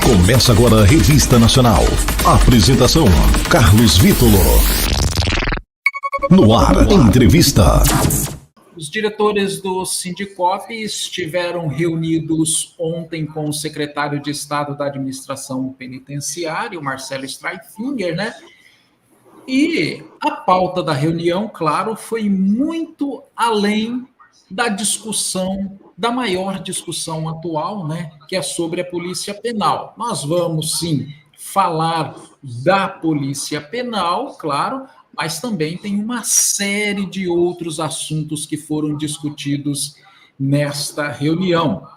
Começa agora a Revista Nacional. Apresentação: Carlos Vítolo. No ar, entrevista. Os diretores do Sindicop estiveram reunidos ontem com o secretário de Estado da Administração Penitenciária, o Marcelo Streiffinger, né? E a pauta da reunião, claro, foi muito além da discussão, da maior discussão atual, né? Que é sobre a Polícia Penal. Nós vamos, sim, falar da Polícia Penal, claro, mas também tem uma série de outros assuntos que foram discutidos nesta reunião.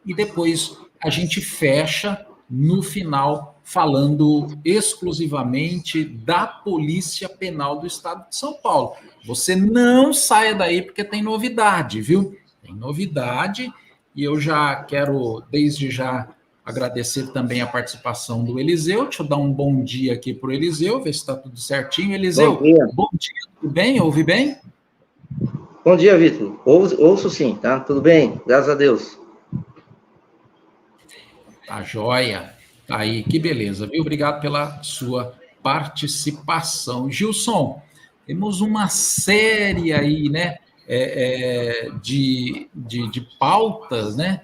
E depois a gente fecha no final falando exclusivamente da Polícia Penal do Estado de São Paulo. Você não saia daí porque tem novidade, viu? Tem novidade e eu já quero, desde já, agradecer também a participação do Eliseu. Deixa eu dar um bom dia aqui para o Eliseu, ver se está tudo certinho. Eliseu, bom dia, tudo bem? Ouve bem? Bom dia, Vitor. Ouço sim, tá? Tudo bem, graças a Deus. Tá joia. Tá aí, que beleza, viu? Obrigado pela sua participação. Gilson, temos uma série aí, né, de pautas, né?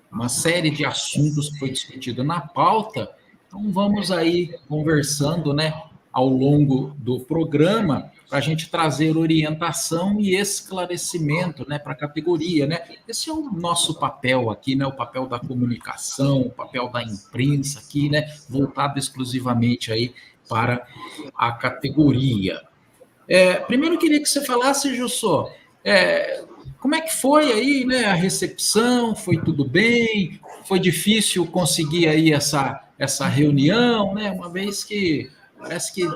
Uma série de assuntos que foi discutido na pauta. Então, vamos aí conversando, né, ao longo do programa, para a gente trazer orientação e esclarecimento, né, para a categoria, né? Esse é o nosso papel aqui, né? O papel da comunicação, o papel da imprensa aqui, né? Voltado exclusivamente aí para a categoria. Primeiro eu queria que você falasse, Jussô, como é que foi aí, né, a recepção? Foi tudo bem? Foi difícil conseguir aí essa reunião, né? Uma vez que parece que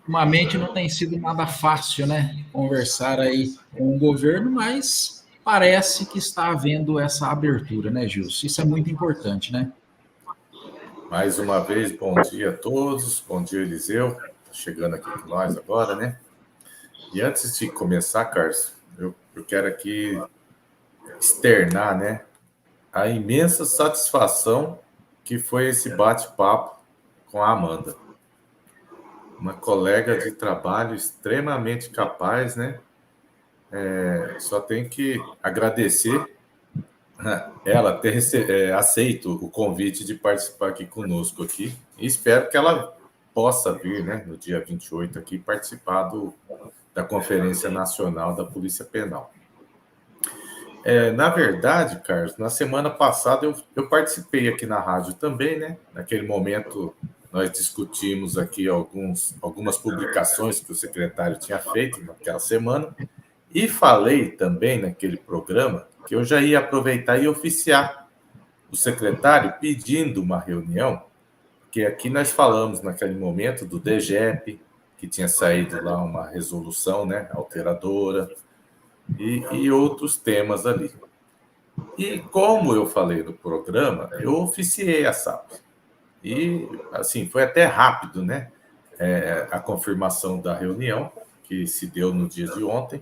ultimamente não tem sido nada fácil, né? Conversar aí com o governo, mas parece que está havendo essa abertura, né, Gilson? Isso é muito importante, né? Mais uma vez, bom dia a todos. Bom dia, Eliseu. Tá chegando aqui com nós agora, né? E antes de começar, Carlos, eu quero aqui externar, né, a imensa satisfação que foi esse bate-papo com a Amanda. Uma colega de trabalho extremamente capaz, né? Só tenho que agradecer ela ter aceito o convite de participar aqui conosco aqui. E espero que ela possa vir, né, no dia 28 aqui, participar da Conferência Nacional da Polícia Penal. Na verdade, Carlos, na semana passada eu participei aqui na rádio também, né? Naquele momento nós discutimos aqui algumas publicações que o secretário tinha feito naquela semana e falei também naquele programa que eu já ia aproveitar e oficiar o secretário pedindo uma reunião, porque aqui nós falamos naquele momento do DGEP, que tinha saído lá uma resolução, né, alteradora, e outros temas ali. E como eu falei no programa, eu oficiei a SAP. E, assim, foi até rápido, né? A confirmação da reunião, que se deu no dia de ontem.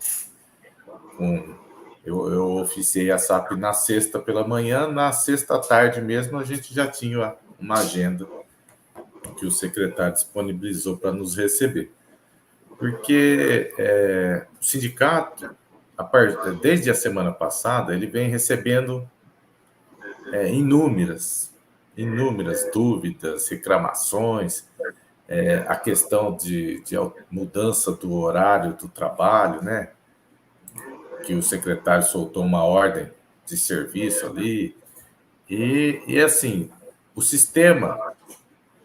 Eu oficiei a SAP na sexta pela manhã, na sexta à tarde mesmo a gente já tinha uma agenda que o secretário disponibilizou para nos receber. Porque o sindicato, desde a semana passada, ele vem recebendo inúmeras dúvidas, reclamações, a questão de mudança do horário do trabalho, né? Que o secretário soltou uma ordem de serviço ali. E assim, o sistema,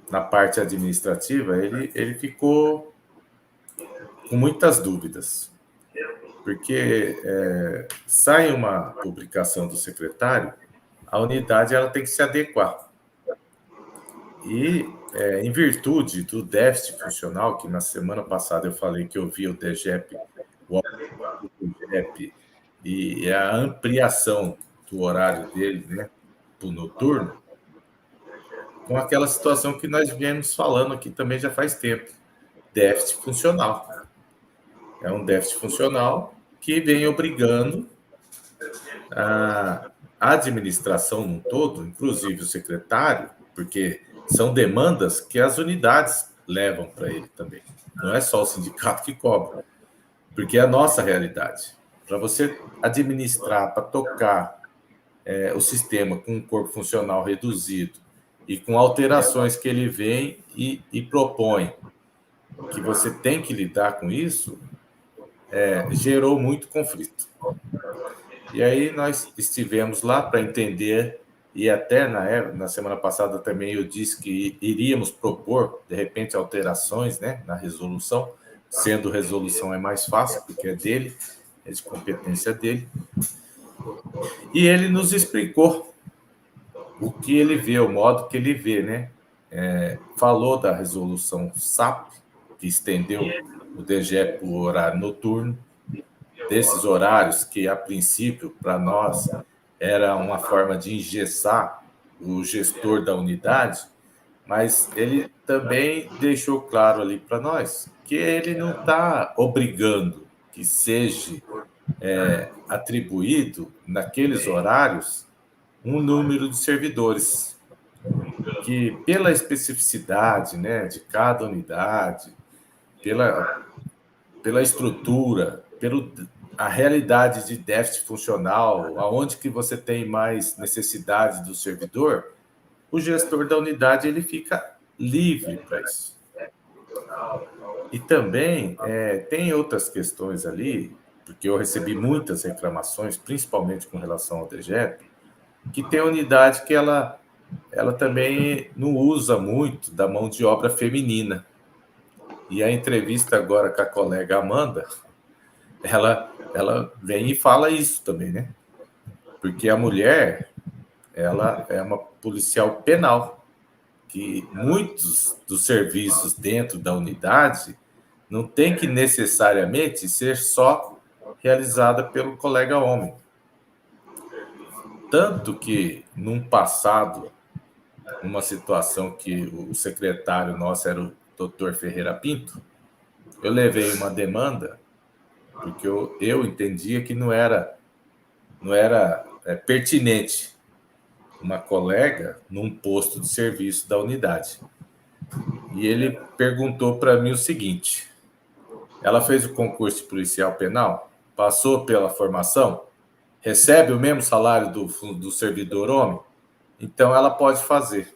na parte administrativa, ele ficou com muitas dúvidas. Porque sai uma publicação do secretário, a unidade ela tem que se adequar. E, em virtude do déficit funcional, que na semana passada eu falei que eu vi o DGEP, e a ampliação do horário dele, né, para o noturno, com aquela situação que nós viemos falando aqui também já faz tempo, déficit funcional. É um déficit funcional que vem obrigando a administração no todo, inclusive o secretário, porque são demandas que as unidades levam para ele também. Não é só o sindicato que cobra, porque é a nossa realidade. Para você administrar, para tocar o sistema com um corpo funcional reduzido e com alterações que ele vem e propõe, que você tem que lidar com isso, gerou muito conflito. E aí nós estivemos lá para entender, e até na semana passada também eu disse que iríamos propor, de repente, alterações, né, na resolução, sendo resolução é mais fácil, porque é dele, é de competência dele. E ele nos explicou o que ele vê, o modo que ele vê, né? Falou da resolução SAP, que estendeu o DGEP para o horário noturno, desses horários que, a princípio, para nós, era uma forma de engessar o gestor da unidade, mas ele também deixou claro ali para nós que ele não está obrigando que seja atribuído, naqueles horários, um número de servidores, que pela especificidade, né, de cada unidade, pela estrutura, a realidade de déficit funcional, aonde que você tem mais necessidade do servidor, o gestor da unidade ele fica livre para isso. E também tem outras questões ali, porque eu recebi muitas reclamações, principalmente com relação ao DGEP, que tem unidade que ela também não usa muito da mão de obra feminina. E a entrevista agora com a colega Amanda, ela vem e fala isso também, né? Porque a mulher, ela é uma policial penal, que muitos dos serviços dentro da unidade não tem que necessariamente ser só realizada pelo colega homem. Tanto que, num passado, uma situação que o secretário nosso era o Dr. Ferreira Pinto, eu levei uma demanda, porque eu entendia que não era pertinente uma colega num posto de serviço da unidade. E ele perguntou para mim o seguinte: ela fez o concurso de policial penal, passou pela formação, recebe o mesmo salário do servidor homem, então ela pode fazer.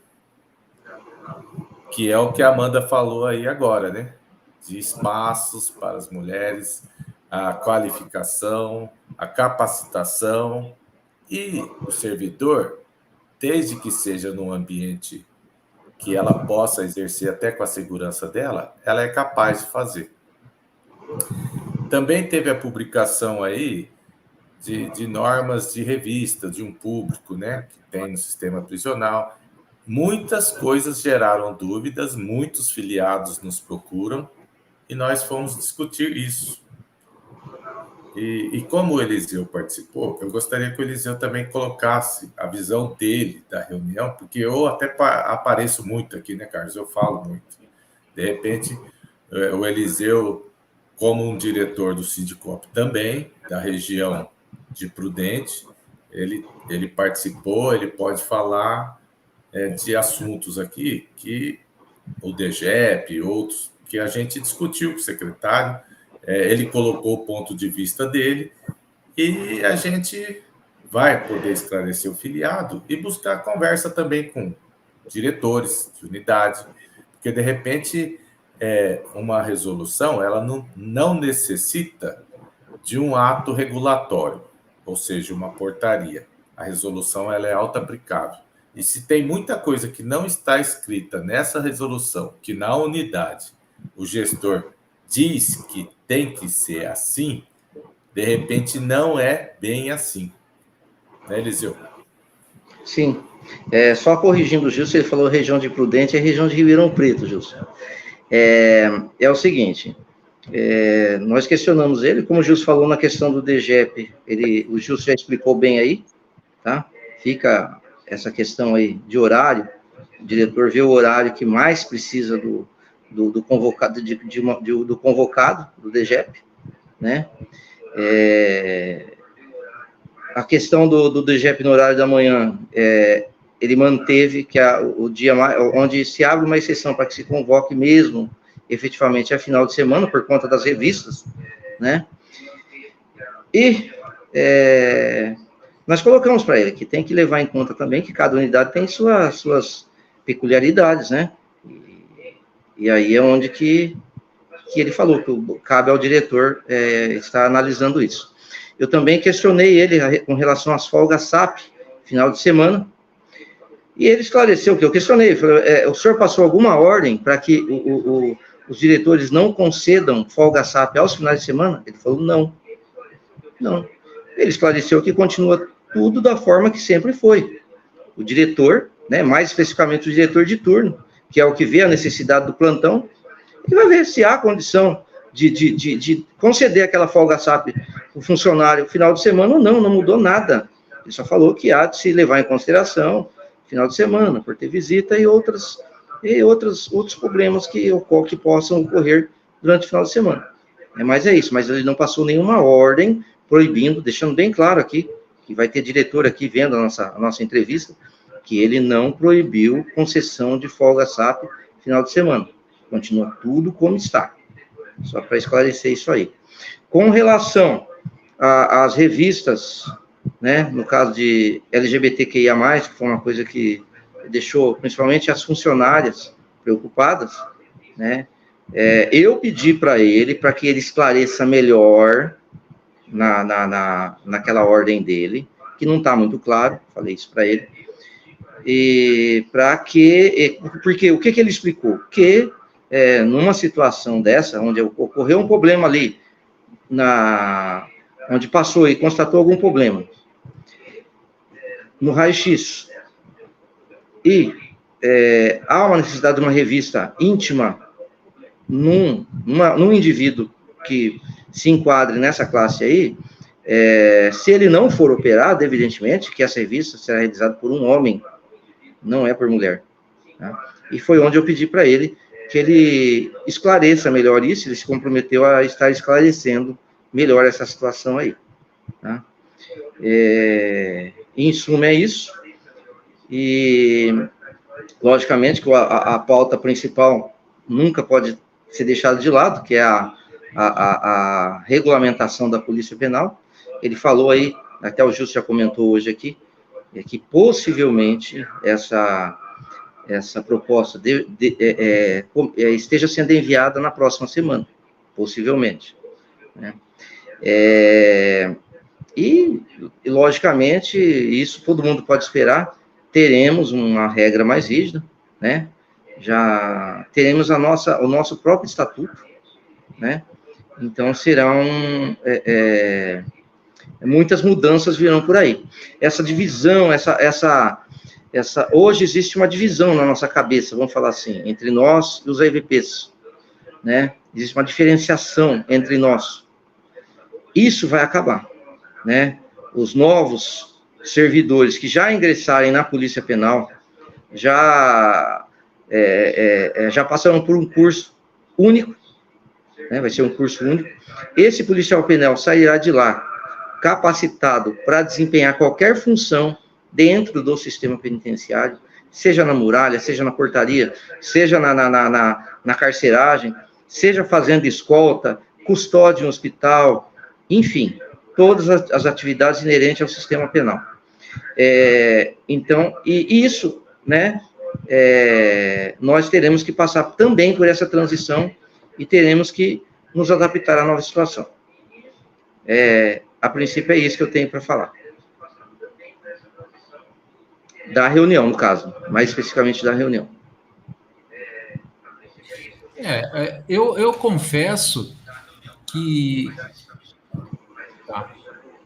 Que é o que a Amanda falou aí agora, né? De espaços para as mulheres, a qualificação, a capacitação, e o servidor, desde que seja num ambiente que ela possa exercer até com a segurança dela, ela é capaz de fazer. Também teve a publicação aí de normas de revista, de um público, né, que tem no sistema prisional. Muitas coisas geraram dúvidas, muitos filiados nos procuram, e nós fomos discutir isso. E como o Eliseu participou, eu gostaria que o Eliseu também colocasse a visão dele da reunião, porque eu até apareço muito aqui, né, Carlos? Eu falo muito. De repente, o Eliseu, como um diretor do Sindicop também, da região de Prudente, ele participou, ele pode falar de assuntos aqui que o DGEP, outros, que a gente discutiu com o secretário. Ele colocou o ponto de vista dele e a gente vai poder esclarecer o filiado e buscar conversa também com diretores de unidade, porque, de repente, uma resolução ela não necessita de um ato regulatório, ou seja, uma portaria. A resolução ela é auto-aplicável. E se tem muita coisa que não está escrita nessa resolução, que na unidade o gestor diz que tem que ser assim, de repente não é bem assim. Né, Eliseu? Sim. Só corrigindo o Gilson, ele falou região de Prudente, é região de Ribeirão Preto, Gilson. É o seguinte, nós questionamos ele, como o Gilson falou na questão do DGEP, o Gilson já explicou bem aí, tá? Fica essa questão aí de horário, o diretor vê o horário que mais precisa do convocado, do convocado, do DGEP, né? A questão do DGEP no horário da manhã, ele manteve que o dia onde se abre uma exceção para que se convoque mesmo, efetivamente, a final de semana, por conta das revistas, né? E nós colocamos para ele que tem que levar em conta também que cada unidade tem suas peculiaridades, né? E aí é onde que ele falou que cabe ao diretor estar analisando isso. Eu também questionei ele com relação às folgas SAP, final de semana, e ele esclareceu que eu questionei, falei, o senhor passou alguma ordem para que os diretores não concedam folga SAP aos finais de semana? Ele falou, não. Ele esclareceu que continua tudo da forma que sempre foi. O diretor, né, mais especificamente o diretor de turno, que é o que vê a necessidade do plantão, ele vai ver se há condição de conceder aquela folga SAP para o funcionário final de semana ou não mudou nada. Ele só falou que há de se levar em consideração final de semana, por ter visita e outros problemas que possam ocorrer durante o final de semana. Mas é isso, mas ele não passou nenhuma ordem proibindo, deixando bem claro aqui, que vai ter diretor aqui vendo a nossa entrevista, que ele não proibiu concessão de folga SAP final de semana. Continua tudo como está. Só para esclarecer isso aí. Com relação às revistas, né, no caso de LGBTQIA+, que foi uma coisa que deixou principalmente as funcionárias preocupadas, né, eu pedi para ele, para que ele esclareça melhor naquela ordem dele, que não está muito claro, falei isso para ele, e porque o que ele explicou? Que numa situação dessa, onde ocorreu um problema ali, onde passou e constatou algum problema, no raio-x, e há uma necessidade de uma revista íntima num indivíduo que se enquadre nessa classe aí, se ele não for operado, evidentemente, que essa revista será realizada por um homem, não é por mulher. Tá? E foi onde eu pedi para ele que ele esclareça melhor isso, ele se comprometeu a estar esclarecendo melhor essa situação aí. Tá? Em suma, é isso. E, logicamente, que a pauta principal nunca pode ser deixada de lado, que é a regulamentação da Polícia Penal. Ele falou aí, até o Justo já comentou hoje aqui, que possivelmente essa proposta esteja sendo enviada na próxima semana, possivelmente. Né? E, logicamente, isso todo mundo pode esperar, teremos uma regra mais rígida, né? Já teremos o nosso próprio estatuto, né? Então, serão muitas mudanças virão por aí. Essa divisão, hoje existe uma divisão na nossa cabeça, vamos falar assim, entre nós e os EVPs, né? Existe uma diferenciação entre nós. Isso vai acabar, né? Os novos servidores que já ingressarem na Polícia Penal já passaram por um curso único, né? Vai ser um curso único. Esse policial penal sairá de lá capacitado para desempenhar qualquer função dentro do sistema penitenciário, seja na muralha, seja na portaria, seja na carceragem, seja fazendo escolta, custódia em hospital, enfim, todas as atividades inerentes ao sistema penal. Então, e isso, né, nós teremos que passar também por essa transição e teremos que nos adaptar à nova situação. A princípio é isso que eu tenho para falar. Da reunião, no caso, mais especificamente da reunião. Eu confesso que...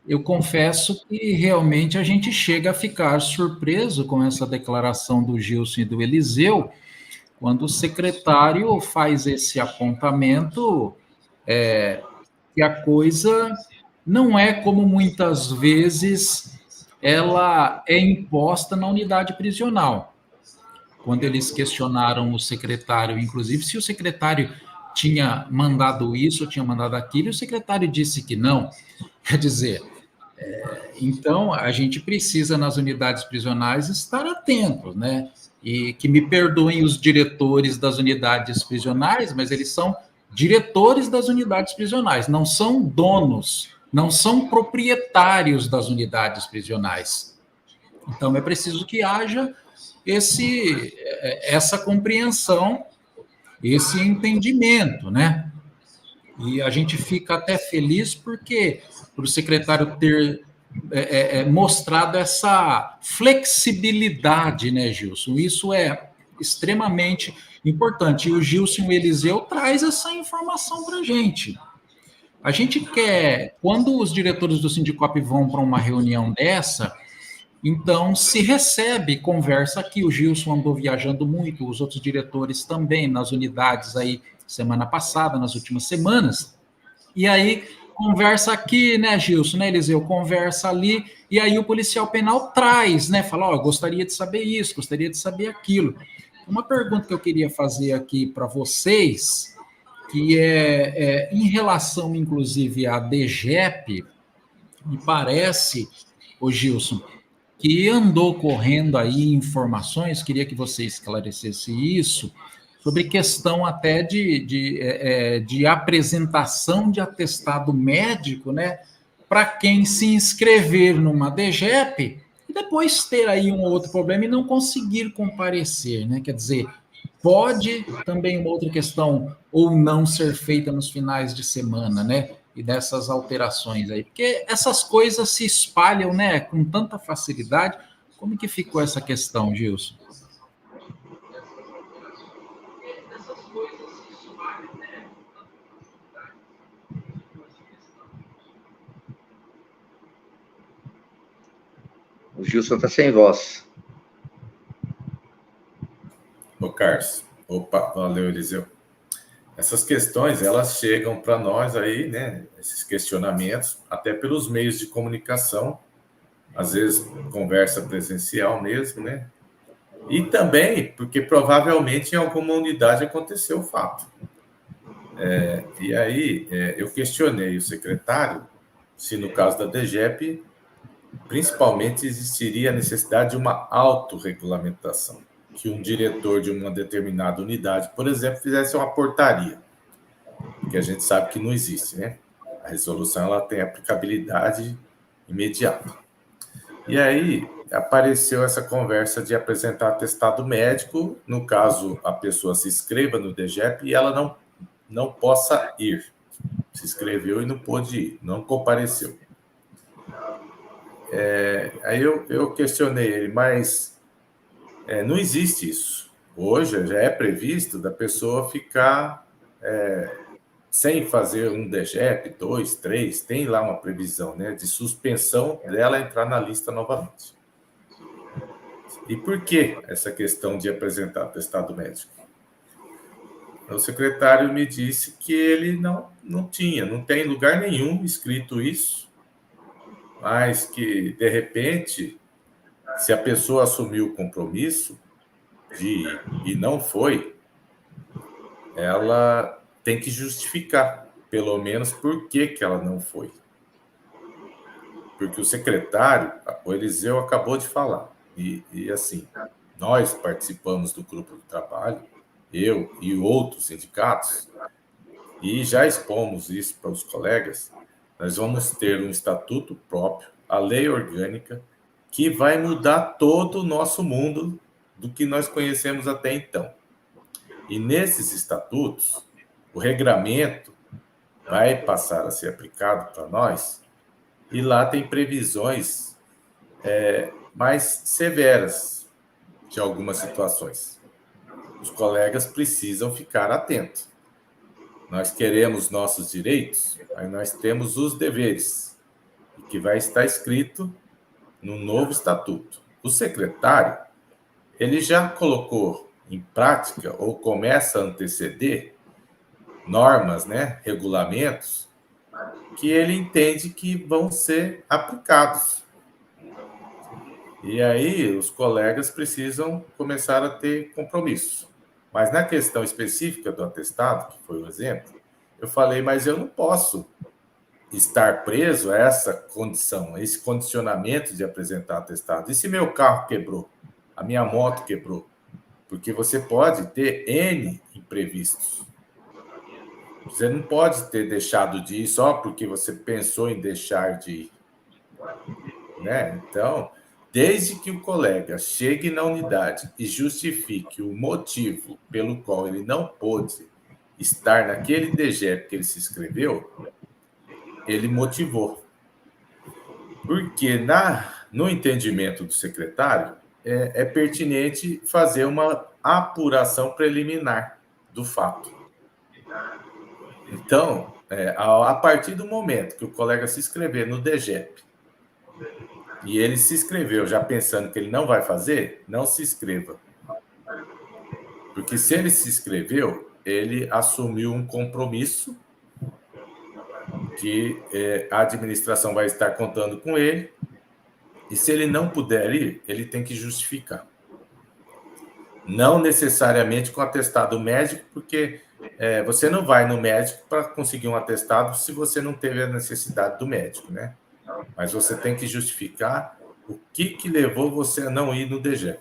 Eu confesso que realmente a gente chega a ficar surpreso com essa declaração do Gilson e do Eliseu, quando o secretário faz esse apontamento, que a coisa não é como muitas vezes ela é imposta na unidade prisional. Quando eles questionaram o secretário, inclusive, se o secretário tinha mandado isso ou tinha mandado aquilo, e o secretário disse que não. Quer dizer, Então, a gente precisa, nas unidades prisionais, estar atentos, né? E que me perdoem os diretores das unidades prisionais, mas eles são diretores das unidades prisionais, não são donos, não são proprietários das unidades prisionais. Então, é preciso que haja essa compreensão, esse entendimento, né? E a gente fica até feliz porque o secretário ter mostrado essa flexibilidade, né, Gilson? Isso é extremamente importante. E o Gilson Eliseu traz essa informação para a gente. A gente quer, quando os diretores do Sindicop vão para uma reunião dessa, então se recebe conversa aqui. O Gilson andou viajando muito, os outros diretores também, nas unidades aí, semana passada, nas últimas semanas. E aí, conversa aqui, né, Gilson, né, Eliseu? Conversa ali, e aí o policial penal traz, né? Fala, gostaria de saber isso, gostaria de saber aquilo. Uma pergunta que eu queria fazer aqui para vocês, que é em relação, inclusive, à DGEP, me parece, ô Gilson, que andou correndo aí informações, queria que você esclarecesse isso, sobre questão até de apresentação de atestado médico, né, para quem se inscrever numa DGEP e depois ter aí um ou outro problema e não conseguir comparecer, né? Quer dizer, pode também uma outra questão ou não ser feita nos finais de semana, né? E dessas alterações aí, porque essas coisas se espalham, né, com tanta facilidade. Como que ficou essa questão, Gilson? O Gilson está sem voz. Ô, Carlos. Opa, valeu, Eliseu. Essas questões, elas chegam para nós aí, né? Esses questionamentos, até pelos meios de comunicação, às vezes conversa presencial mesmo, né? E também porque provavelmente em alguma unidade aconteceu o fato. E aí eu questionei o secretário se no caso da DGEP, principalmente existiria a necessidade de uma autorregulamentação, que um diretor de uma determinada unidade, por exemplo, fizesse uma portaria, que a gente sabe que não existe, né? A resolução ela tem aplicabilidade imediata. E aí apareceu essa conversa de apresentar atestado médico, no caso a pessoa se inscreva no DGEP e ela não possa ir. Se inscreveu e não pôde ir, não compareceu. Aí eu questionei ele, mas não existe isso. Hoje já é previsto da pessoa ficar sem fazer um DGEP, 2, 3, tem lá uma previsão, né, de suspensão dela entrar na lista novamente. E por que essa questão de apresentar atestado médico? O secretário me disse que ele não tem lugar nenhum escrito isso, mas que, de repente, se a pessoa assumiu o compromisso e não foi, ela tem que justificar, pelo menos, por que ela não foi. Porque o secretário, o Eliseu, acabou de falar. E assim, nós participamos do grupo de trabalho, eu e outros sindicatos, e já expomos isso para os colegas. Nós vamos ter um estatuto próprio, a lei orgânica, que vai mudar todo o nosso mundo do que nós conhecemos até então. E nesses estatutos, o regramento vai passar a ser aplicado para nós, e lá tem previsões mais severas de algumas situações. Os colegas precisam ficar atentos. Nós queremos nossos direitos, mas nós temos os deveres, que vai estar escrito no novo estatuto. O secretário, ele já colocou em prática ou começa a anteceder normas, né, regulamentos, que ele entende que vão ser aplicados. E aí os colegas precisam começar a ter compromisso. Mas na questão específica do atestado, que foi o exemplo, eu falei, mas eu não posso estar preso a essa condição, a esse condicionamento de apresentar atestado. E se meu carro quebrou? A minha moto quebrou? Porque você pode ter N imprevistos. Você não pode ter deixado de ir só porque você pensou em deixar de ir. Né? Então, desde que o colega chegue na unidade e justifique o motivo pelo qual ele não pôde estar naquele DGEP que ele se inscreveu, ele motivou. Porque no entendimento do secretário, é pertinente fazer uma apuração preliminar do fato. Então, a partir do momento que o colega se inscrever no DGEP, e ele se inscreveu já pensando que ele não vai fazer, não se inscreva. Porque se ele se inscreveu, ele assumiu um compromisso que a administração vai estar contando com ele, e se ele não puder ir, ele tem que justificar. Não necessariamente com atestado médico, porque você não vai no médico para conseguir um atestado se você não teve a necessidade do médico, né? Mas você tem que justificar o que levou você a não ir no DGEP.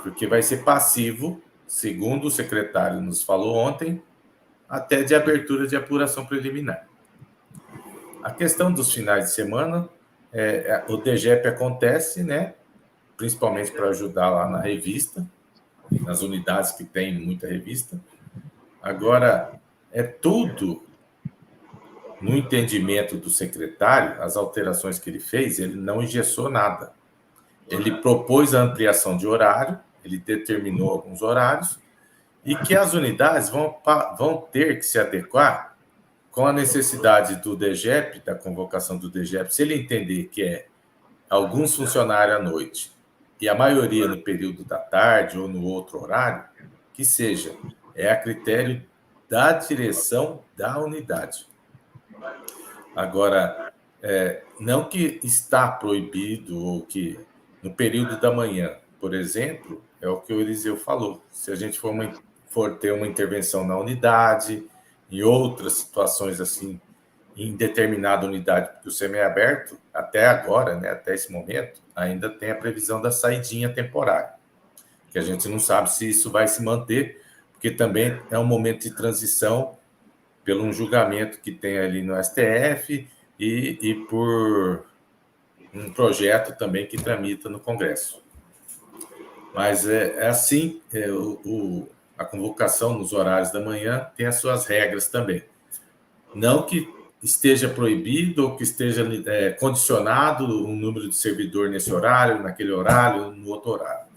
Porque vai ser passivo, segundo o secretário nos falou ontem, até de abertura de apuração preliminar. A questão dos finais de semana, o DGEP acontece, né? Principalmente para ajudar lá na revista, nas unidades que tem muita revista. Agora, tudo no entendimento do secretário, as alterações que ele fez, ele não engessou nada. Ele propôs a ampliação de horário, ele determinou alguns horários, e que as unidades vão ter que se adequar com a necessidade do DGEP, da convocação do DGEP. Se ele entender que alguns funcionários à noite e a maioria no período da tarde ou no outro horário, que seja, a critério da direção da unidade. Agora, não que está proibido ou que no período da manhã, por exemplo, é o que o Eliseu falou. Se a gente for ter uma intervenção na unidade, em outras situações assim, em determinada unidade, porque o semiaberto, até agora, né, até esse momento, ainda tem a previsão da saidinha temporária, que a gente não sabe se isso vai se manter, porque também é um momento de transição pelo um julgamento que tem ali no STF e por um projeto também que tramita no Congresso. Mas assim, a convocação nos horários da manhã tem as suas regras também. Não que esteja proibido ou que esteja condicionado o número de servidor nesse horário, naquele horário, no outro horário.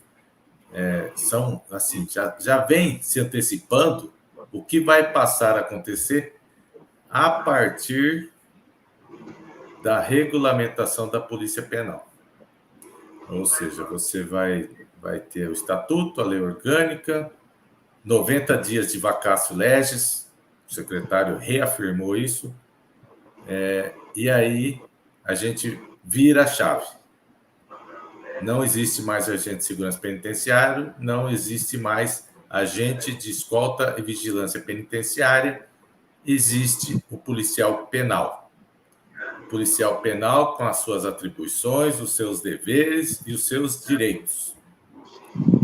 São, assim, já vem se antecipando o que vai passar a acontecer a partir da regulamentação da Polícia Penal. Ou seja, você vai ter o estatuto, a lei orgânica, 90 dias de vacatio legis, o secretário reafirmou isso, e aí a gente vira a chave. Não existe mais agente de segurança penitenciário, não existe mais agente de escolta e vigilância penitenciária, existe o policial penal. O policial penal com as suas atribuições, os seus deveres e os seus direitos.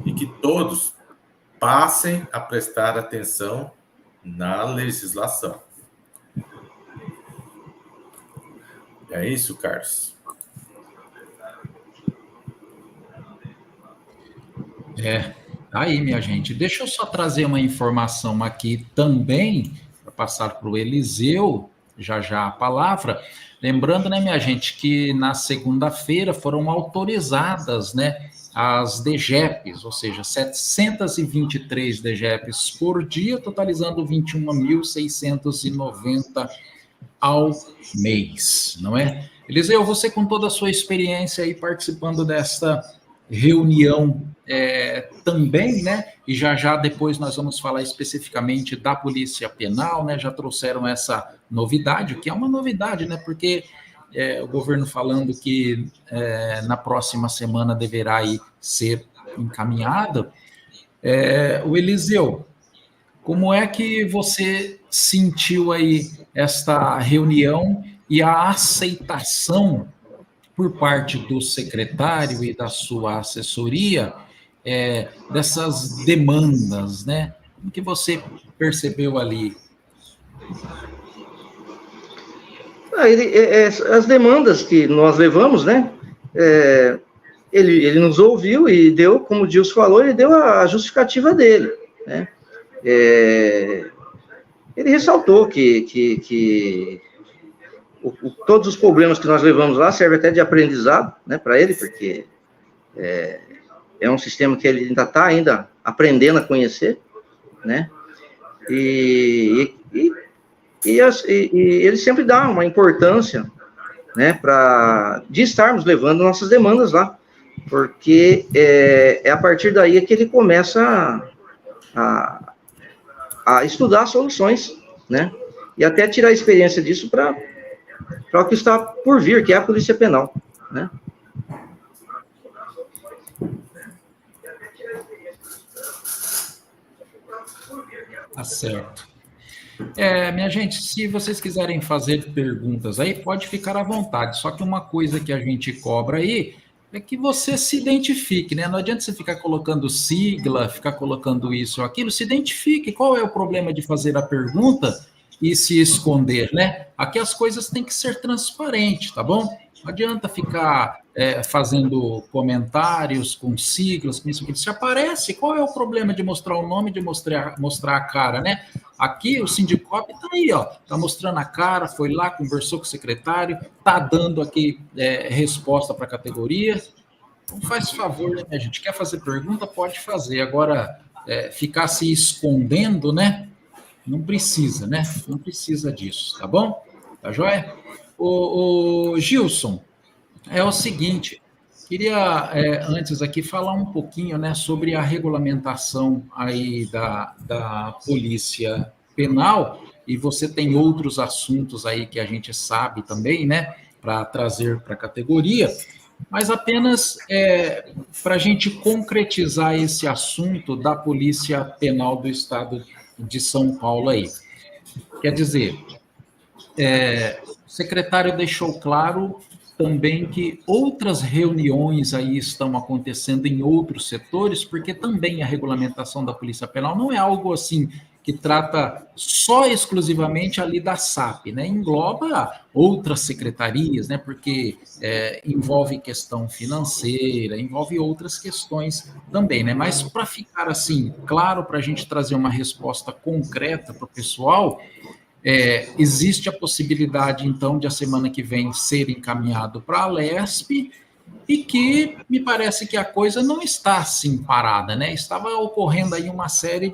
E que todos passem a prestar atenção na legislação. É isso, Carlos? Aí, minha gente, deixa eu só trazer uma informação aqui também, para passar para o Eliseu, já a palavra. Lembrando, né, minha gente, que na segunda-feira foram autorizadas, né, as DGEPs, ou seja, 723 DGEPs por dia, totalizando 21.690 ao mês, não é? Eliseu, você com toda a sua experiência aí participando desta reunião também, né? E já depois nós vamos falar especificamente da Polícia Penal, né? Já trouxeram essa novidade, que é uma novidade, né? Porque o governo falando que na próxima semana deverá ser encaminhada. O Eliseu, Como é que você sentiu aí esta reunião e a aceitação por parte do secretário e da sua assessoria dessas demandas, né? Como que você percebeu ali? As demandas que nós levamos, né? Ele nos ouviu e deu, como o Gilson falou, ele deu a justificativa dele, né? Ele ressaltou que todos os problemas que nós levamos lá servem até de aprendizado, né, para ele, porque é um sistema que ele ainda está aprendendo a conhecer, né? E ele sempre dá uma importância, né, de estarmos levando nossas demandas lá, porque é a partir daí que ele começa a estudar soluções, né, e até tirar a experiência disso para o que está por vir, que é a Polícia Penal, né. Tá certo. Minha gente, se vocês quiserem fazer perguntas aí, pode ficar à vontade. Só que uma coisa que a gente cobra aí é que você se identifique, né? Não adianta você ficar colocando sigla, ficar colocando isso ou aquilo. Se identifique. Qual é o problema de fazer a pergunta e se esconder, né? Aqui as coisas têm que ser transparentes, tá bom? Não adianta ficar fazendo comentários com siglas, com isso que se aparece. Qual é o problema de mostrar o nome, de mostrar a cara, né? Aqui o Sindicop está aí, ó, está mostrando a cara, foi lá, conversou com o secretário, está dando aqui resposta para a categoria. Então faz favor, né, a gente quer fazer pergunta, pode fazer. Agora, ficar se escondendo, né? Não precisa, né? Não precisa disso, tá bom? Tá joia? O Gilson, é o seguinte, queria antes aqui falar um pouquinho, né, sobre a regulamentação aí da Polícia Penal, e você tem outros assuntos aí que a gente sabe também, né, para trazer para a categoria, mas apenas para a gente concretizar esse assunto da Polícia Penal do Estado de São Paulo aí. Quer dizer, o secretário deixou claro também que outras reuniões aí estão acontecendo em outros setores, porque também a regulamentação da Polícia Penal não é algo assim que trata só exclusivamente ali da SAP, né? Engloba outras secretarias, né? Porque envolve questão financeira, envolve outras questões também, né? Mas para ficar assim claro, para a gente trazer uma resposta concreta para o pessoal, existe a possibilidade, então, de a semana que vem ser encaminhado para a Lesp, e que me parece que a coisa não está assim parada, né? Estava ocorrendo aí uma série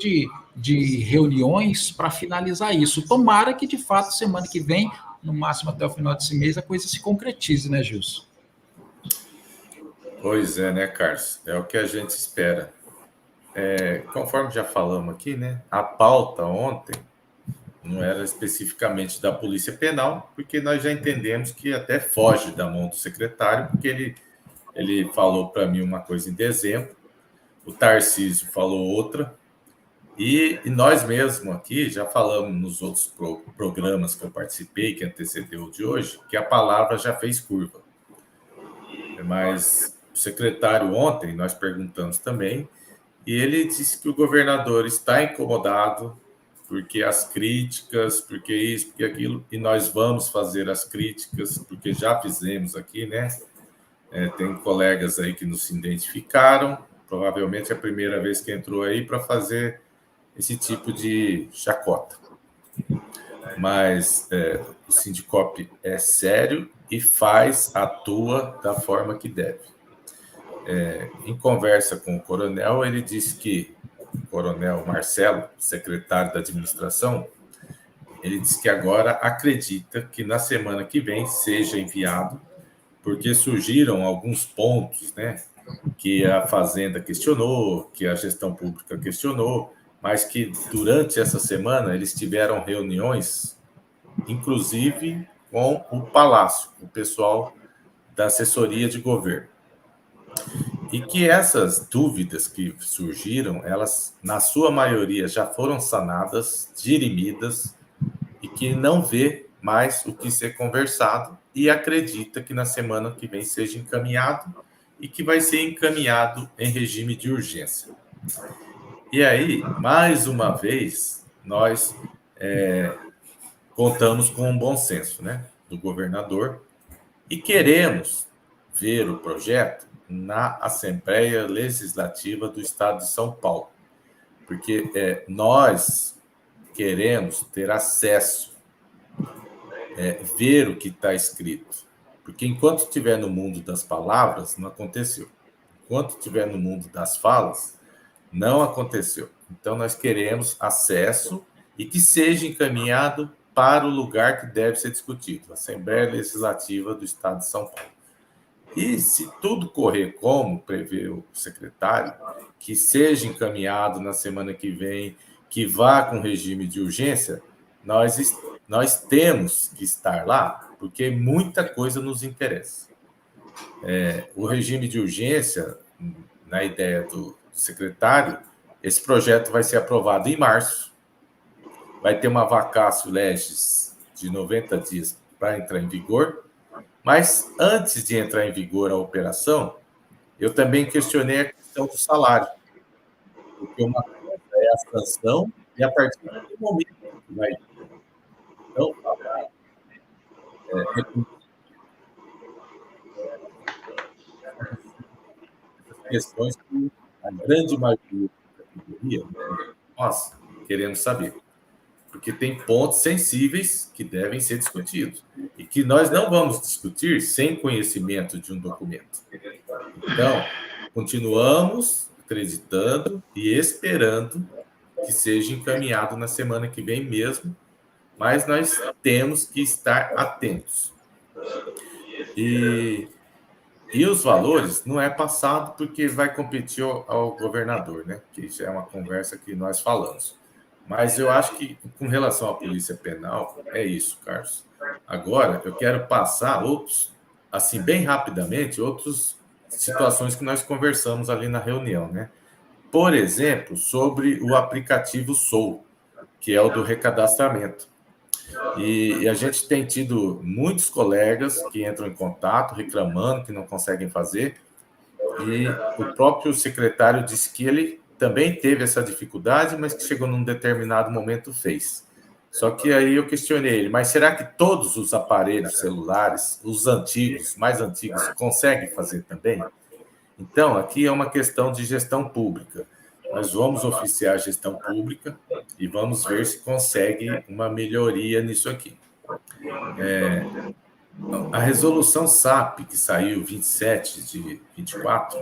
de reuniões para finalizar isso. Tomara que, de fato, semana que vem, no máximo até o final desse mês, a coisa se concretize, né, Gilson? Pois é, né, Carlos? É o que a gente espera. Conforme já falamos aqui, né? A pauta ontem não era especificamente da Polícia Penal, porque nós já entendemos que até foge da mão do secretário, porque ele falou para mim uma coisa em dezembro, o Tarcísio falou outra, e nós mesmos aqui já falamos nos outros programas que eu participei, que antecedeu o de hoje, que a palavra já fez curva. Mas o secretário ontem, nós perguntamos também, e ele disse que o governador está incomodado porque as críticas, porque isso, porque aquilo, e nós vamos fazer as críticas, porque já fizemos aqui, né? Tem colegas aí que nos identificaram, provavelmente é a primeira vez que entrou aí para fazer esse tipo de chacota. Mas o Sindicop é sério e atua da forma que deve. Em conversa com o coronel, ele disse que o coronel Marcelo, secretário da administração, ele disse que agora acredita que na semana que vem seja enviado, porque surgiram alguns pontos, né, que a Fazenda questionou, que a gestão pública questionou, mas que durante essa semana eles tiveram reuniões, inclusive com o Palácio, o pessoal da assessoria de governo. E que essas dúvidas que surgiram, elas, na sua maioria, já foram sanadas, dirimidas, e que não vê mais o que ser conversado e acredita que na semana que vem seja encaminhado e que vai ser encaminhado em regime de urgência. E aí, mais uma vez, nós contamos com um bom senso, né, do governador e queremos ver o projeto na Assembleia Legislativa do Estado de São Paulo, porque nós queremos ter acesso, ver o que está escrito, porque enquanto estiver no mundo das palavras, não aconteceu. Enquanto estiver no mundo das falas, não aconteceu. Então, nós queremos acesso e que seja encaminhado para o lugar que deve ser discutido, a Assembleia Legislativa do Estado de São Paulo. E se tudo correr como prevê o secretário, que seja encaminhado na semana que vem, que vá com regime de urgência, nós temos que estar lá, porque muita coisa nos interessa. O regime de urgência, na ideia do secretário, esse projeto vai ser aprovado em março, vai ter uma vacatio legis de 90 dias para entrar em vigor, mas antes de entrar em vigor a operação, eu também questionei a questão do salário, porque uma coisa é a sanção e a partir do momento que vai então falar, questões que a grande maioria da categoria, nós queremos saber, porque tem pontos sensíveis que devem ser discutidos e que nós não vamos discutir sem conhecimento de um documento. Então, continuamos acreditando e esperando que seja encaminhado na semana que vem mesmo, mas nós temos que estar atentos. E os valores não é passado porque vai competir ao governador, né? Que já é uma conversa que nós falamos. Mas eu acho que, com relação à Polícia Penal, é isso, Carlos. Agora, eu quero passar outros, assim, bem rapidamente, outras situações que nós conversamos ali na reunião, né? Por exemplo, sobre o aplicativo Soul, que é o do recadastramento. E a gente tem tido muitos colegas que entram em contato reclamando que não conseguem fazer, e o próprio secretário disse que ele também teve essa dificuldade, mas que chegou num determinado momento fez. Só que aí eu questionei ele, mas será que todos os aparelhos celulares, os antigos, mais antigos, conseguem fazer também? Então, aqui é uma questão de gestão pública. Nós vamos oficiar a gestão pública e vamos ver se consegue uma melhoria nisso aqui. A resolução SAP, que saiu 27 de 24,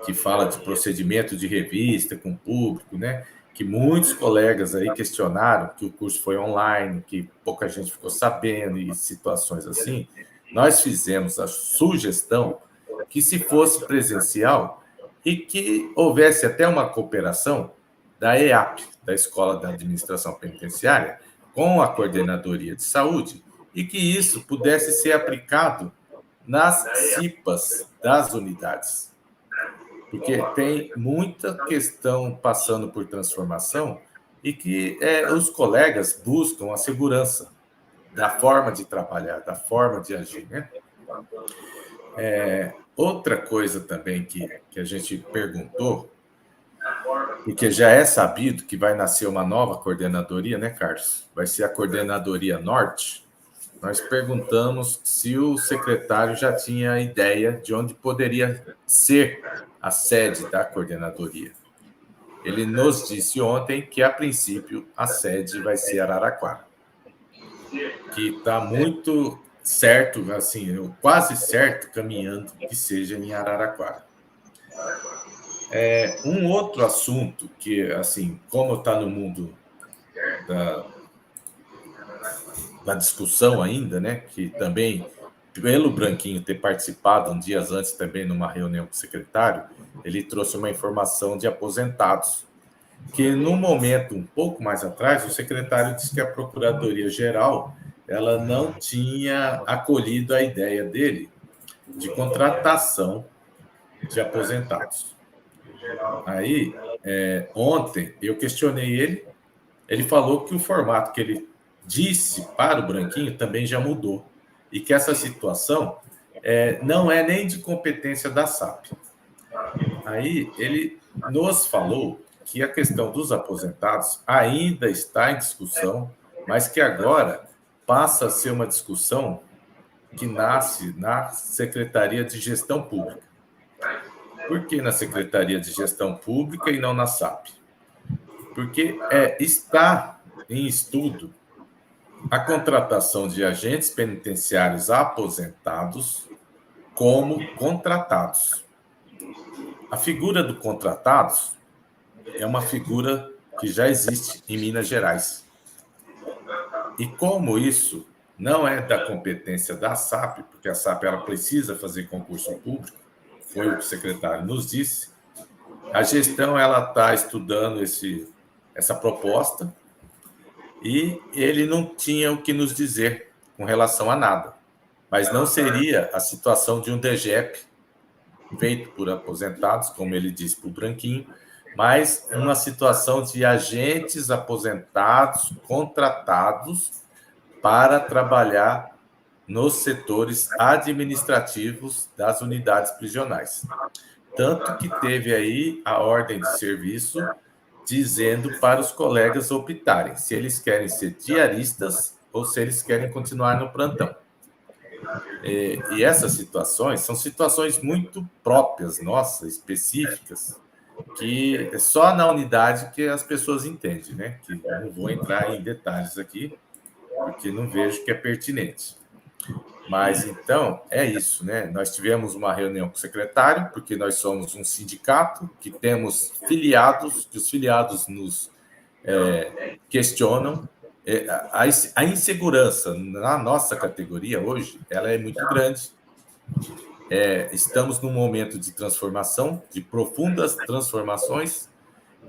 que fala de procedimento de revista com o público, né? Que muitos colegas aí questionaram que o curso foi online, que pouca gente ficou sabendo e situações assim. Nós fizemos a sugestão que se fosse presencial e que houvesse até uma cooperação da EAP, da Escola da Administração Penitenciária, com a Coordenadoria de Saúde, e que isso pudesse ser aplicado nas CIPAs das unidades. Porque tem muita questão passando por transformação e que os colegas buscam a segurança da forma de trabalhar, da forma de agir, né? Outra coisa também que a gente perguntou, porque já é sabido que vai nascer uma nova coordenadoria, né, Carlos? Vai ser a Coordenadoria Norte. Nós perguntamos se o secretário já tinha ideia de onde poderia ser a sede da coordenadoria. Ele nos disse ontem que, a princípio, a sede vai ser Araraquara, que está muito certo, assim, quase certo, caminhando que seja em Araraquara. Um outro assunto que, assim, como está no mundo da discussão ainda, né, que também, pelo Branquinho ter participado dias antes também numa reunião com o secretário, ele trouxe uma informação de aposentados, que no momento um pouco mais atrás, o secretário disse que a Procuradoria-Geral ela não tinha acolhido a ideia dele de contratação de aposentados. Aí, ontem, eu questionei ele falou que o formato que ele disse para o Branquinho também já mudou, e que essa situação não é nem de competência da SAP. Aí, ele nos falou que a questão dos aposentados ainda está em discussão, mas que agora passa a ser uma discussão que nasce na Secretaria de Gestão Pública. Por que na Secretaria de Gestão Pública e não na SAP? Porque está em estudo a contratação de agentes penitenciários aposentados como contratados. A figura do contratados é uma figura que já existe em Minas Gerais. E como isso não é da competência da SAP, porque a SAP ela precisa fazer concurso público, foi o que o secretário nos disse, a gestão ela está estudando essa proposta e ele não tinha o que nos dizer com relação a nada. Mas não seria a situação de um DGEP feito por aposentados, como ele disse para o Branquinho, mas uma situação de agentes aposentados contratados para trabalhar nos setores administrativos das unidades prisionais. Tanto que teve aí a ordem de serviço dizendo para os colegas optarem se eles querem ser diaristas ou se eles querem continuar no plantão. E essas situações são situações muito próprias, nossas, específicas, que é só na unidade que as pessoas entendem, né? Que não vou entrar em detalhes aqui, porque não vejo que é pertinente. Mas, então, é isso, né? Nós tivemos uma reunião com o secretário, porque nós somos um sindicato que temos filiados, que os filiados nos questionam. A insegurança na nossa categoria hoje, ela é muito grande. Estamos num momento de transformação, de profundas transformações,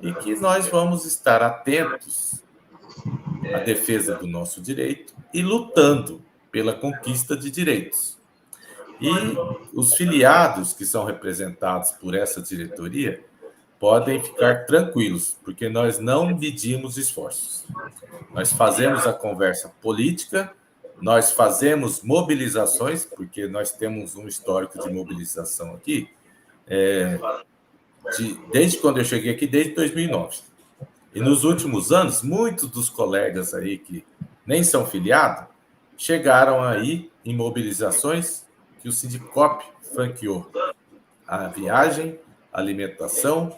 e que nós vamos estar atentos à defesa do nosso direito e lutando pela conquista de direitos. E os filiados que são representados por essa diretoria podem ficar tranquilos, porque nós não medimos esforços. Nós fazemos a conversa política, nós fazemos mobilizações, porque nós temos um histórico de mobilização aqui, desde quando eu cheguei aqui, desde 2009. E nos últimos anos, muitos dos colegas aí que nem são filiados, chegaram aí em mobilizações que o Sindicop franqueou a viagem, alimentação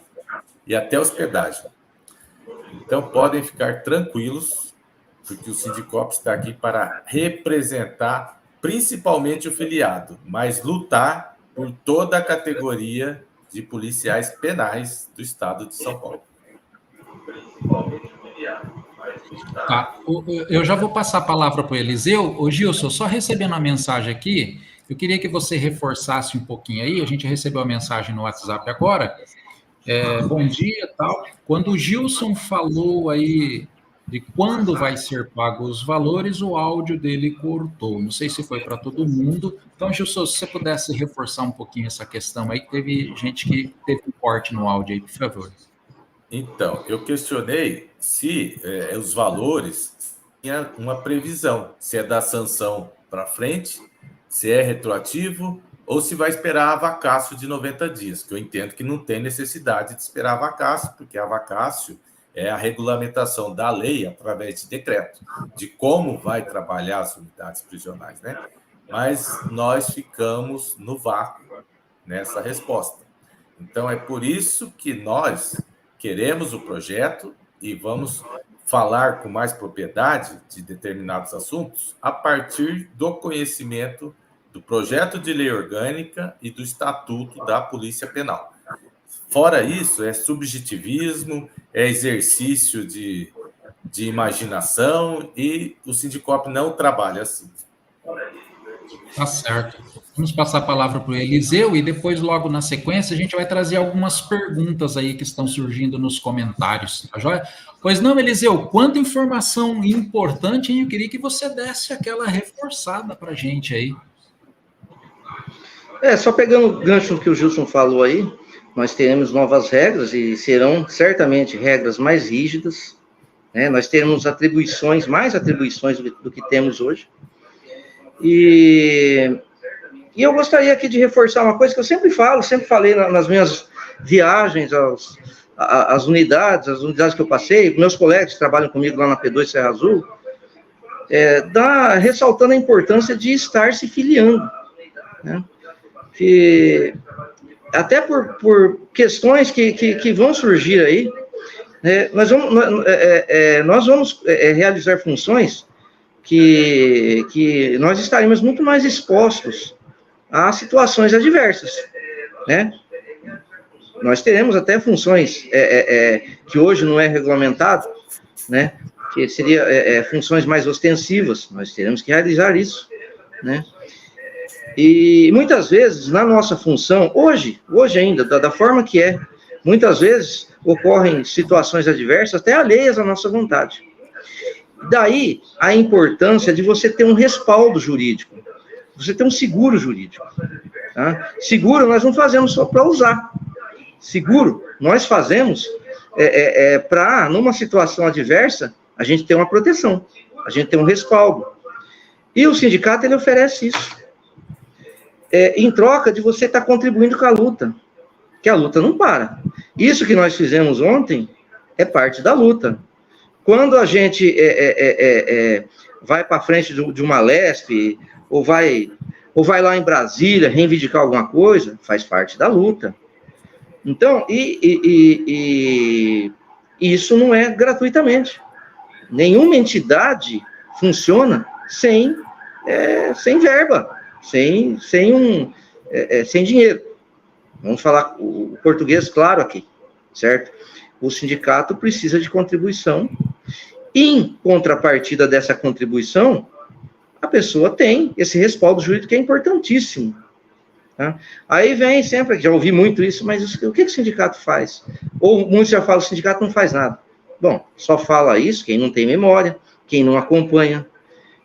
e até hospedagem. Então, podem ficar tranquilos, porque o Sindicop está aqui para representar principalmente o filiado, mas lutar por toda a categoria de policiais penais do estado de São Paulo. Tá. Eu já vou passar a palavra para o Eliseu. Ô, Gilson, só recebendo a mensagem aqui, eu queria que você reforçasse um pouquinho aí. A gente recebeu a mensagem no WhatsApp agora. Bom dia, tal. Quando o Gilson falou aí de quando vai ser pago os valores, o áudio dele cortou. Não sei se foi para todo mundo. Então, Gilson, se você pudesse reforçar um pouquinho essa questão aí, que teve gente que teve um corte no áudio aí, por favor. Então, eu questionei se os valores tinha uma previsão, se é da sanção para frente, se é retroativo ou se vai esperar a vacácio de 90 dias, que eu entendo que não tem necessidade de esperar a vacácio, porque a vacácio é a regulamentação da lei através de decreto, de como vai trabalhar as unidades prisionais, né? Mas nós ficamos no vácuo nessa resposta. Então, é por isso que nós queremos o projeto e vamos falar com mais propriedade de determinados assuntos a partir do conhecimento do projeto de lei orgânica e do estatuto da Polícia Penal. Fora isso, é subjetivismo, é exercício de imaginação e o Sindicop não trabalha assim. Tá certo. Vamos passar a palavra para o Eliseu e depois, logo na sequência, a gente vai trazer algumas perguntas aí que estão surgindo nos comentários, tá joia? Pois não, Eliseu, quanta informação importante, hein? Eu queria que você desse aquela reforçada para a gente aí. Só pegando o gancho do que o Gilson falou aí, nós teremos novas regras e serão certamente regras mais rígidas, né? Nós teremos mais atribuições do que temos hoje. E eu gostaria aqui de reforçar uma coisa que eu sempre falei nas minhas viagens às unidades que eu passei, meus colegas que trabalham comigo lá na P2 Serra Azul, ressaltando a importância de estar se filiando, né? Que até por questões que vão surgir aí, nós vamos realizar funções que nós estaremos muito mais expostos a situações adversas, né? Nós teremos até funções que hoje não é regulamentado, né? Que seria funções mais ostensivas, nós teremos que realizar isso, né? E muitas vezes, na nossa função, hoje ainda, da forma que muitas vezes ocorrem situações adversas, até alheias à nossa vontade. Daí, a importância de você ter um respaldo jurídico, você ter um seguro jurídico. Tá? Seguro nós não fazemos só para usar. Seguro nós fazemos para, numa situação adversa, a gente ter uma proteção, a gente ter um respaldo. E o sindicato, ele oferece isso. Em troca de você estar contribuindo com a luta, que a luta não para. Isso que nós fizemos ontem é parte da luta. Quando a gente vai para frente de uma LESP, ou vai lá em Brasília reivindicar alguma coisa, faz parte da luta. Então, isso não é gratuitamente. Nenhuma entidade funciona sem verba, sem dinheiro. Vamos falar o português claro aqui, certo? O sindicato precisa de contribuição. Em contrapartida dessa contribuição, a pessoa tem esse respaldo jurídico que é importantíssimo. Tá? Aí vem sempre, já ouvi muito isso, mas o que o sindicato faz? Ou muitos já falam, o sindicato não faz nada. Bom, só fala isso quem não tem memória, quem não acompanha,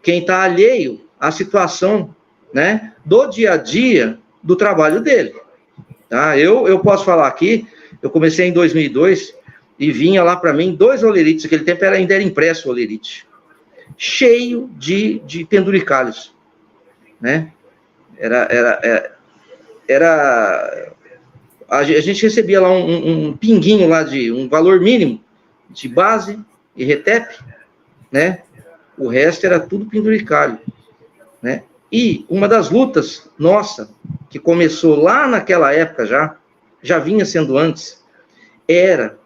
quem está alheio à situação, né, do dia a dia do trabalho dele. Tá? Eu posso falar aqui, eu comecei em 2002 e vinha lá para mim 2 olerites, naquele tempo ainda era impresso o olerite, cheio de penduricalhos, né? A gente recebia lá um pinguinho lá de um valor mínimo de base e retep, né? O resto era tudo penduricalho, né? E uma das lutas nossa, que começou lá naquela época já vinha sendo antes, era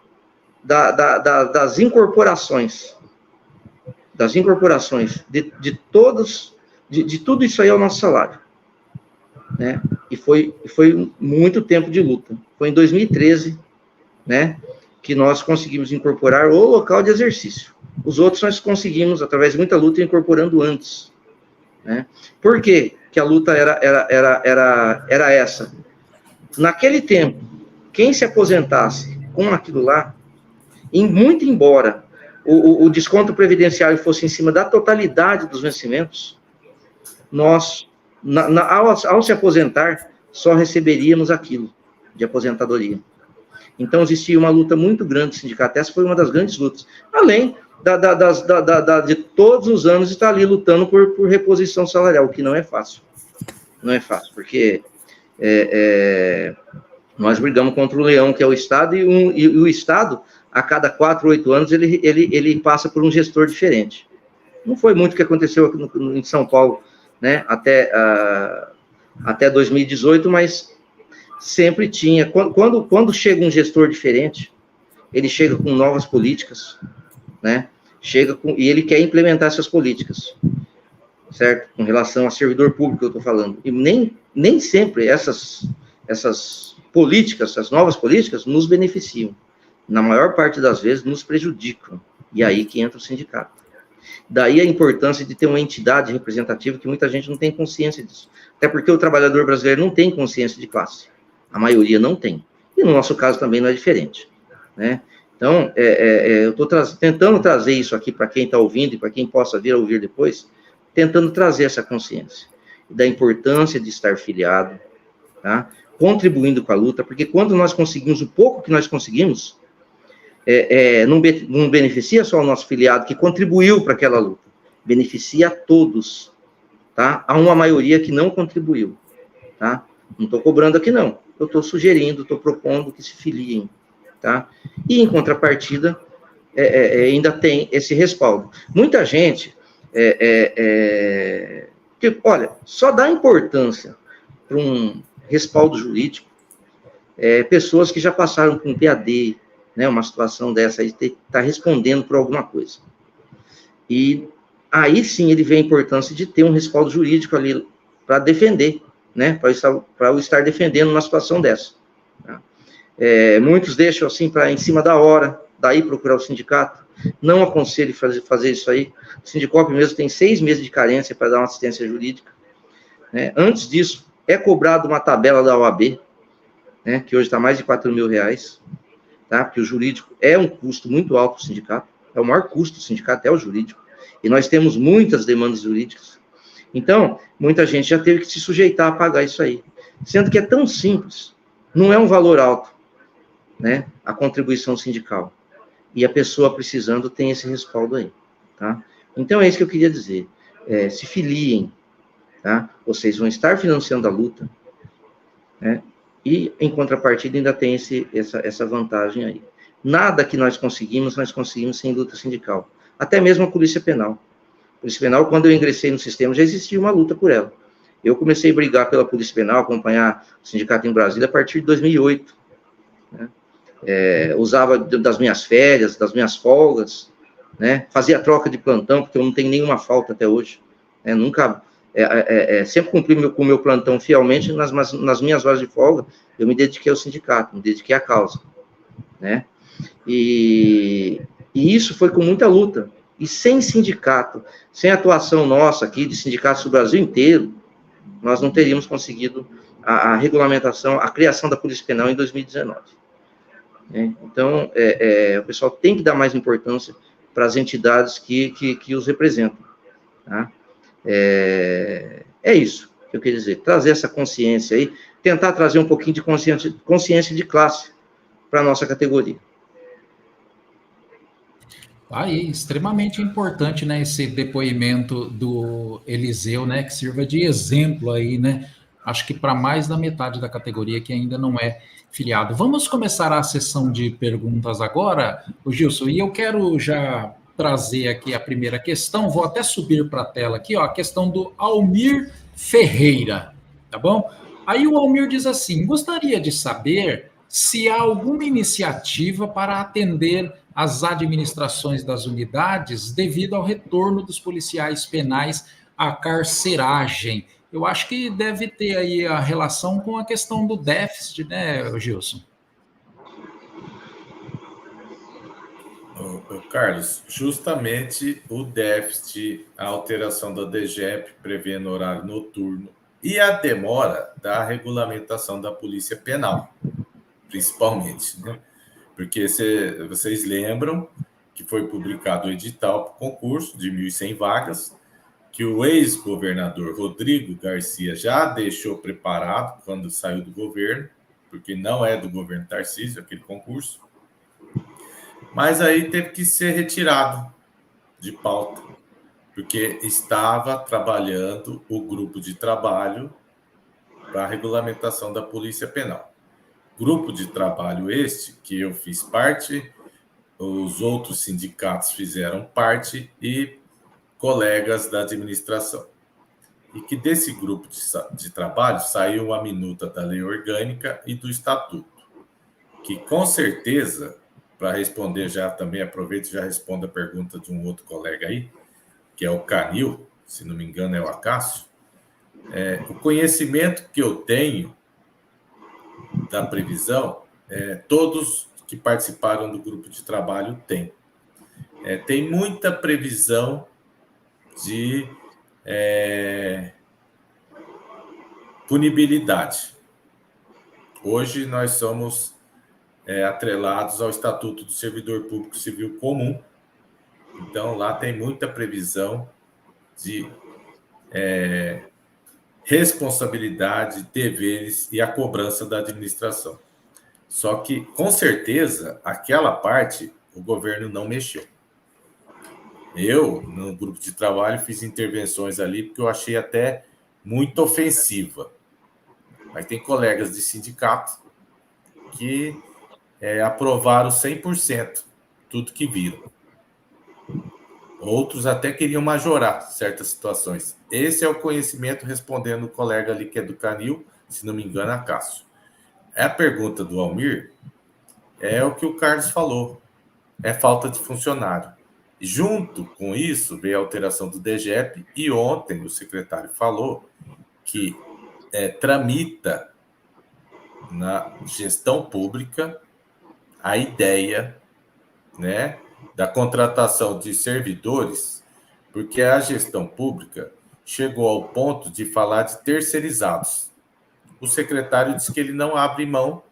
das incorporações, de tudo isso aí ao nosso salário, né? E foi muito tempo de luta. Foi em 2013, né, que nós conseguimos incorporar o local de exercício. Os outros nós conseguimos, através de muita luta, incorporando antes, né? Por quê que a luta era essa? Naquele tempo, quem se aposentasse com aquilo lá, muito embora o desconto previdenciário fosse em cima da totalidade dos vencimentos, nós, ao se aposentar, só receberíamos aquilo de aposentadoria. Então, existia uma luta muito grande do sindicato. Essa foi uma das grandes lutas. Além de todos os anos estar ali lutando por reposição salarial, o que não é fácil. Não é fácil, porque nós brigamos contra o leão, que é o Estado, e o Estado, a cada 4 ou 8 anos, ele passa por um gestor diferente. Não foi muito o que aconteceu aqui em São Paulo, né, até 2018, mas sempre tinha. Quando chega um gestor diferente, ele chega com novas políticas, né, e ele quer implementar essas políticas, certo? Com relação a servidor público, eu estou falando. E nem sempre essas políticas, essas novas políticas, nos beneficiam. Na maior parte das vezes, nos prejudicam. E aí que entra o sindicato. Daí a importância de ter uma entidade representativa, que muita gente não tem consciência disso. Até porque o trabalhador brasileiro não tem consciência de classe. A maioria não tem. E no nosso caso também não é diferente, né? Então, eu estou tentando trazer isso aqui para quem está ouvindo e para quem possa vir a ouvir depois, tentando trazer essa consciência da importância de estar filiado, tá? Contribuindo com a luta, porque quando nós conseguimos o pouco que nós conseguimos, não beneficia só o nosso filiado que contribuiu para aquela luta, beneficia a todos, tá? Há uma maioria que não contribuiu, tá? Não estou cobrando aqui, não. Eu estou sugerindo, estou propondo que se filiem, tá? E, em contrapartida, ainda tem esse respaldo. Muita gente, porque, olha, só dá importância para um respaldo jurídico pessoas que já passaram com PhD, né, uma situação dessa, aí está respondendo por alguma coisa. E aí sim ele vê a importância de ter um respaldo jurídico ali para defender, né, para eu estar defendendo uma situação dessa. Tá? Muitos deixam assim para em cima da hora, daí procurar o sindicato. Não aconselho fazer isso aí. O Sindicop mesmo tem 6 meses de carência para dar uma assistência jurídica. Né? Antes disso, é cobrado uma tabela da OAB, né, que hoje está mais de R$4.000, tá? Porque o jurídico é um custo muito alto para o sindicato, é o maior custo do sindicato, é o jurídico, e nós temos muitas demandas jurídicas. Então, muita gente já teve que se sujeitar a pagar isso aí, sendo que é tão simples, não é um valor alto, né, a contribuição sindical, e a pessoa precisando tem esse respaldo aí, tá? Então, é isso que eu queria dizer, se filiem, tá? Vocês vão estar financiando a luta, né? E, em contrapartida, ainda tem essa vantagem aí. Nada que nós conseguimos sem luta sindical. Até mesmo a Polícia Penal. A Polícia Penal, quando eu ingressei no sistema, já existia uma luta por ela. Eu comecei a brigar pela Polícia Penal, acompanhar o sindicato em Brasília a partir de 2008. Né? Usava das minhas férias, das minhas folgas, né? Fazia troca de plantão, porque eu não tenho nenhuma falta até hoje. Nunca... sempre cumpri com o meu plantão fielmente, nas minhas horas de folga, eu me dediquei ao sindicato, me dediquei à causa, né? E isso foi com muita luta, e sem sindicato, sem atuação nossa aqui, de sindicatos do Brasil inteiro, nós não teríamos conseguido a regulamentação, a criação da Polícia Penal em 2019. Né? Então, o pessoal tem que dar mais importância para as entidades que os representam, tá? É isso que eu queria dizer, trazer essa consciência aí, tentar trazer um pouquinho de consciência de classe para a nossa categoria. Aí, extremamente importante, né, esse depoimento do Eliseu, né, que sirva de exemplo aí, né, acho que para mais da metade da categoria que ainda não é filiado. Vamos começar a sessão de perguntas agora, o Gilson, e eu quero já trazer aqui a primeira questão, vou até subir para a tela aqui, ó, a questão do Almir Ferreira, tá bom? Aí o Almir diz assim, gostaria de saber se há alguma iniciativa para atender as administrações das unidades devido ao retorno dos policiais penais à carceragem. Eu acho que deve ter aí a relação com a questão do déficit, né, Gilson? Carlos, justamente o déficit, a alteração da DGEP prevendo horário noturno e a demora da regulamentação da Polícia Penal, principalmente, né? Porque vocês lembram que foi publicado o edital para o concurso de 1.100 vagas, que o ex-governador Rodrigo Garcia já deixou preparado quando saiu do governo, porque não é do governo Tarcísio, aquele concurso, mas aí teve que ser retirado de pauta, porque estava trabalhando o grupo de trabalho para a regulamentação da Polícia Penal. Grupo de trabalho este, que eu fiz parte, os outros sindicatos fizeram parte e colegas da administração. E que desse grupo de trabalho saiu a minuta da lei orgânica e do estatuto, que com certeza, para responder já também, aproveito e já respondo a pergunta de um outro colega aí, que é o Canil, se não me engano é o Acácio, o conhecimento que eu tenho da previsão, todos que participaram do grupo de trabalho têm. Tem muita previsão de punibilidade. Hoje nós somos atrelados ao Estatuto do Servidor Público Civil Comum, então lá tem muita previsão de responsabilidade, deveres e a cobrança da administração. Só que, com certeza, aquela parte o governo não mexeu. Eu, no grupo de trabalho, fiz intervenções ali porque eu achei até muito ofensiva. Mas tem colegas de sindicato que aprovaram 100% tudo que viram. Outros até queriam majorar certas situações. Esse é o conhecimento, respondendo o colega ali que é do Canil, se não me engano, a Cássio. A pergunta do Almir é o que o Carlos falou, é falta de funcionário. Junto com isso, veio a alteração do DGEP, e ontem o secretário falou que tramita na gestão pública a ideia, né, da contratação de servidores, porque a gestão pública chegou ao ponto de falar de terceirizados. O secretário disse que ele não abre mão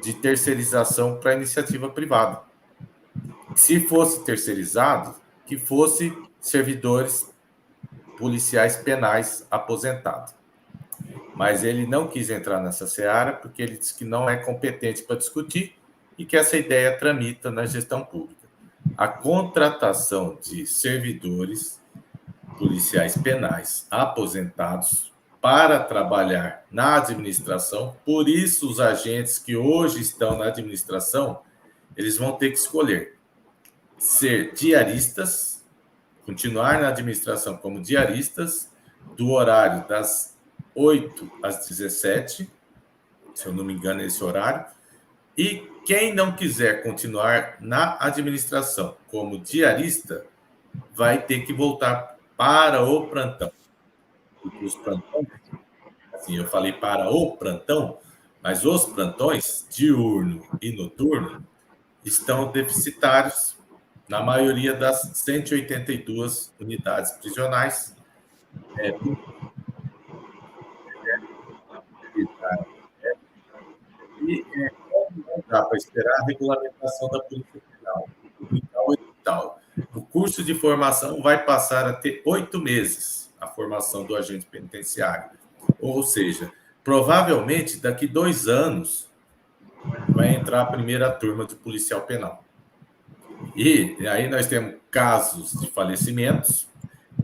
de terceirização para iniciativa privada. Se fosse terceirizado, que fosse servidores policiais penais aposentados. Mas ele não quis entrar nessa seara porque ele disse que não é competente para discutir e que essa ideia tramita na gestão pública. A contratação de servidores policiais penais aposentados para trabalhar na administração, por isso os agentes que hoje estão na administração, eles vão ter que escolher ser diaristas, continuar na administração como diaristas, do horário das 8 às 17, se eu não me engano é esse horário, e quem não quiser continuar na administração como diarista, vai ter que voltar para o plantão. Porque os plantões, assim, eu falei para o plantão, mas os plantões, diurno e noturno, estão deficitários na maioria das 182 unidades prisionais. E não dá para esperar a regulamentação da Polícia Penal. O curso de formação vai passar a ter 8 meses, a formação do agente penitenciário. Ou seja, provavelmente daqui 2 anos vai entrar a primeira turma de policial penal. E aí nós temos casos de falecimentos,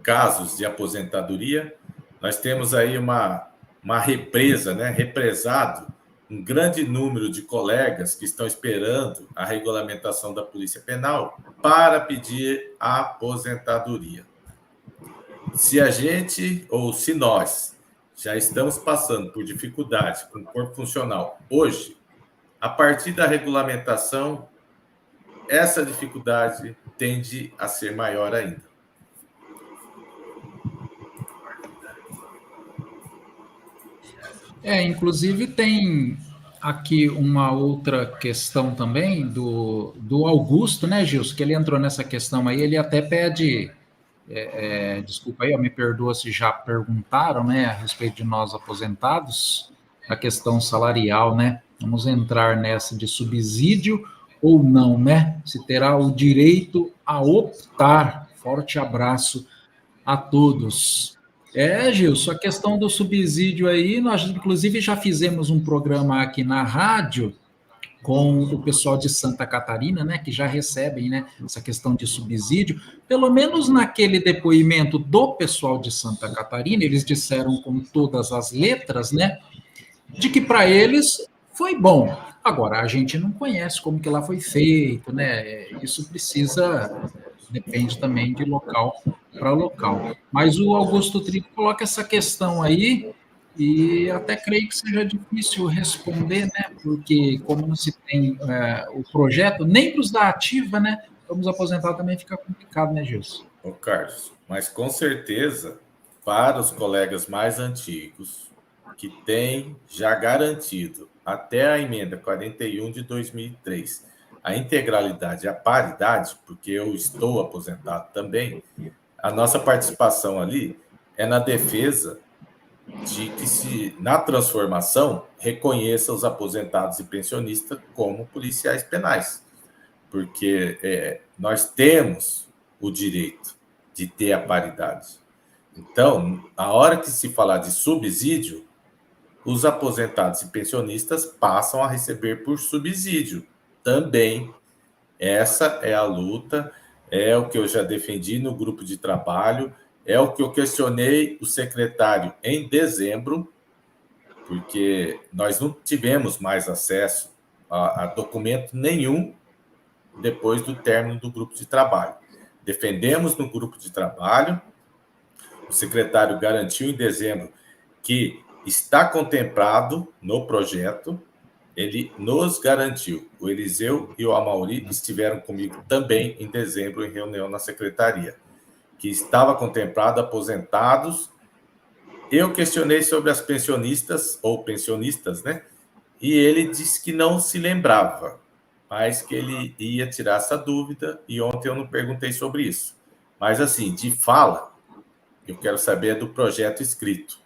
casos de aposentadoria, nós temos aí uma represa, né? Represado um grande número de colegas que estão esperando a regulamentação da Polícia Penal para pedir a aposentadoria. Se a gente, ou se nós, já estamos passando por dificuldade com o corpo funcional hoje, a partir da regulamentação, essa dificuldade tende a ser maior ainda. Inclusive tem aqui uma outra questão também do Augusto, né, Gilson, que ele entrou nessa questão aí, ele até pede, desculpa aí, me perdoa se já perguntaram, né, a respeito de nós aposentados, a questão salarial, né, vamos entrar nessa de subsídio ou não, né, se terá o direito a optar. Forte abraço a todos. Gilson, a questão do subsídio aí, nós inclusive já fizemos um programa aqui na rádio com o pessoal de Santa Catarina, né, que já recebem, né, essa questão de subsídio, pelo menos naquele depoimento do pessoal de Santa Catarina, eles disseram com todas as letras, né, de que para eles foi bom. Agora, a gente não conhece como que lá foi feito, né, isso depende também de local para local. Mas o Augusto Trigo coloca essa questão aí, e até creio que seja difícil responder, né? Porque como não se tem o projeto, nem para os da ativa, né? Vamos aposentar também fica complicado, né, Gilson? Ô, Carlos, mas com certeza, para os colegas mais antigos, que têm já garantido até a emenda 41 de 2003, a integralidade, a paridade, porque eu estou aposentado também, a nossa participação ali é na defesa de que se, na transformação, reconheça os aposentados e pensionistas como policiais penais, porque nós temos o direito de ter a paridade. Então, a hora que se falar de subsídio, os aposentados e pensionistas passam a receber por subsídio também. Essa é a luta, é o que eu já defendi no grupo de trabalho, é o que eu questionei o secretário em dezembro, porque nós não tivemos mais acesso a documento nenhum depois do término do grupo de trabalho. Defendemos no grupo de trabalho, o secretário garantiu em dezembro que está contemplado no projeto, ele nos garantiu. O Eliseu e o Amauri estiveram comigo também em dezembro em reunião na secretaria, que estava contemplado aposentados. Eu questionei sobre as pensionistas, ou pensionistas, né? E ele disse que não se lembrava, mas que ele ia tirar essa dúvida, e ontem eu não perguntei sobre isso. Mas, assim, de fala, eu quero saber do projeto escrito.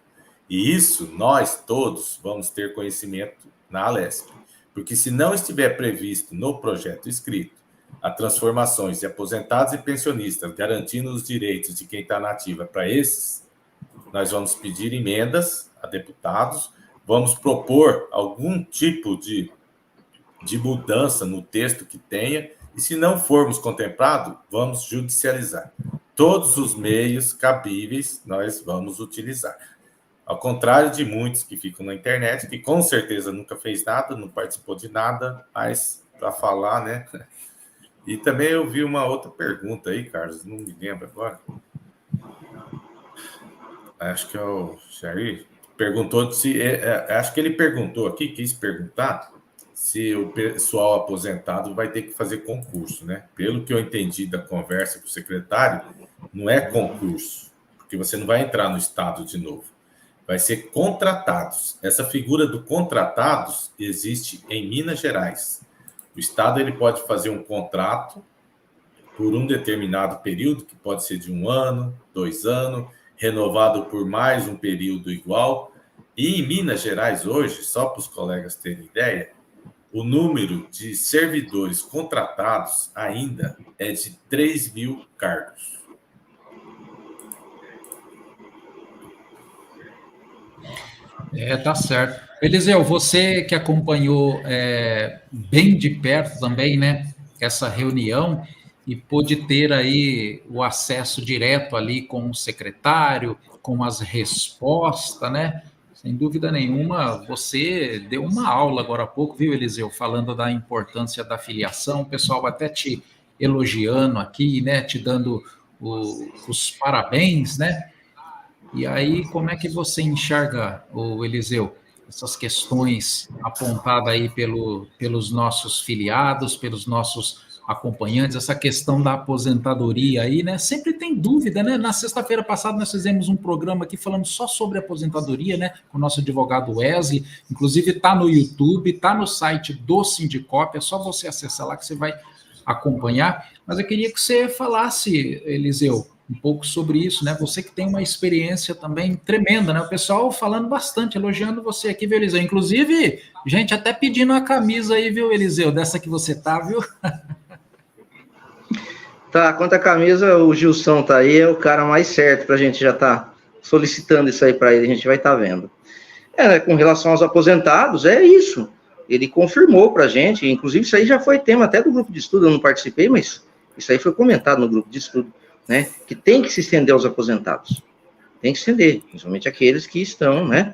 E isso, nós todos vamos ter conhecimento na Alesp. Porque se não estiver previsto no projeto escrito a transformações de aposentados e pensionistas, garantindo os direitos de quem está na ativa para esses, nós vamos pedir emendas a deputados, vamos propor algum tipo de mudança no texto que tenha, e se não formos contemplados, vamos judicializar. Todos os meios cabíveis nós vamos utilizar. Ao contrário de muitos que ficam na internet, que com certeza nunca fez nada, não participou de nada, mas para falar, né? E também eu vi uma outra pergunta aí, Carlos, não me lembro agora. Acho que é o Jair. Perguntou se... acho que ele perguntou aqui, quis perguntar, se o pessoal aposentado vai ter que fazer concurso, né? Pelo que eu entendi da conversa com o secretário, não é concurso, porque você não vai entrar no Estado de novo. Vai ser contratados. Essa figura do contratados existe em Minas Gerais. O Estado ele pode fazer um contrato por um determinado período, que pode ser de 1 ano, 2 anos, renovado por mais um período igual. E em Minas Gerais hoje, só para os colegas terem ideia, o número de servidores contratados ainda é de 3.000 cargos. Tá certo. Eliseu, você que acompanhou bem de perto também, né, essa reunião e pôde ter aí o acesso direto ali com o secretário, com as respostas, né? Sem dúvida nenhuma, você deu uma aula agora há pouco, viu, Eliseu, falando da importância da filiação, o pessoal até te elogiando aqui, né, te dando os parabéns, né? E aí, como é que você enxerga, o Eliseu, essas questões apontadas aí pelos nossos filiados, pelos nossos acompanhantes, essa questão da aposentadoria aí, né? Sempre tem dúvida, né? Na sexta-feira passada nós fizemos um programa aqui falando só sobre aposentadoria, né? Com o nosso advogado Wesley, inclusive está no YouTube, está no site do Sindicop, é só você acessar lá que você vai acompanhar. Mas eu queria que você falasse, Eliseu, um pouco sobre isso, né? Você que tem uma experiência também tremenda, né? O pessoal falando bastante, elogiando você aqui, viu, Eliseu? Inclusive, gente até pedindo a camisa aí, viu, Eliseu? Dessa que você tá, viu? Tá, quanto à camisa, o Gilson tá aí, é o cara mais certo pra gente já tá solicitando isso aí para ele, a gente vai estar vendo. Né, com relação aos aposentados, é isso. Ele confirmou pra gente, inclusive isso aí já foi tema até do grupo de estudo, eu não participei, mas isso aí foi comentado no grupo de estudo, né, que tem que se estender aos aposentados. Tem que estender, principalmente aqueles que estão, né,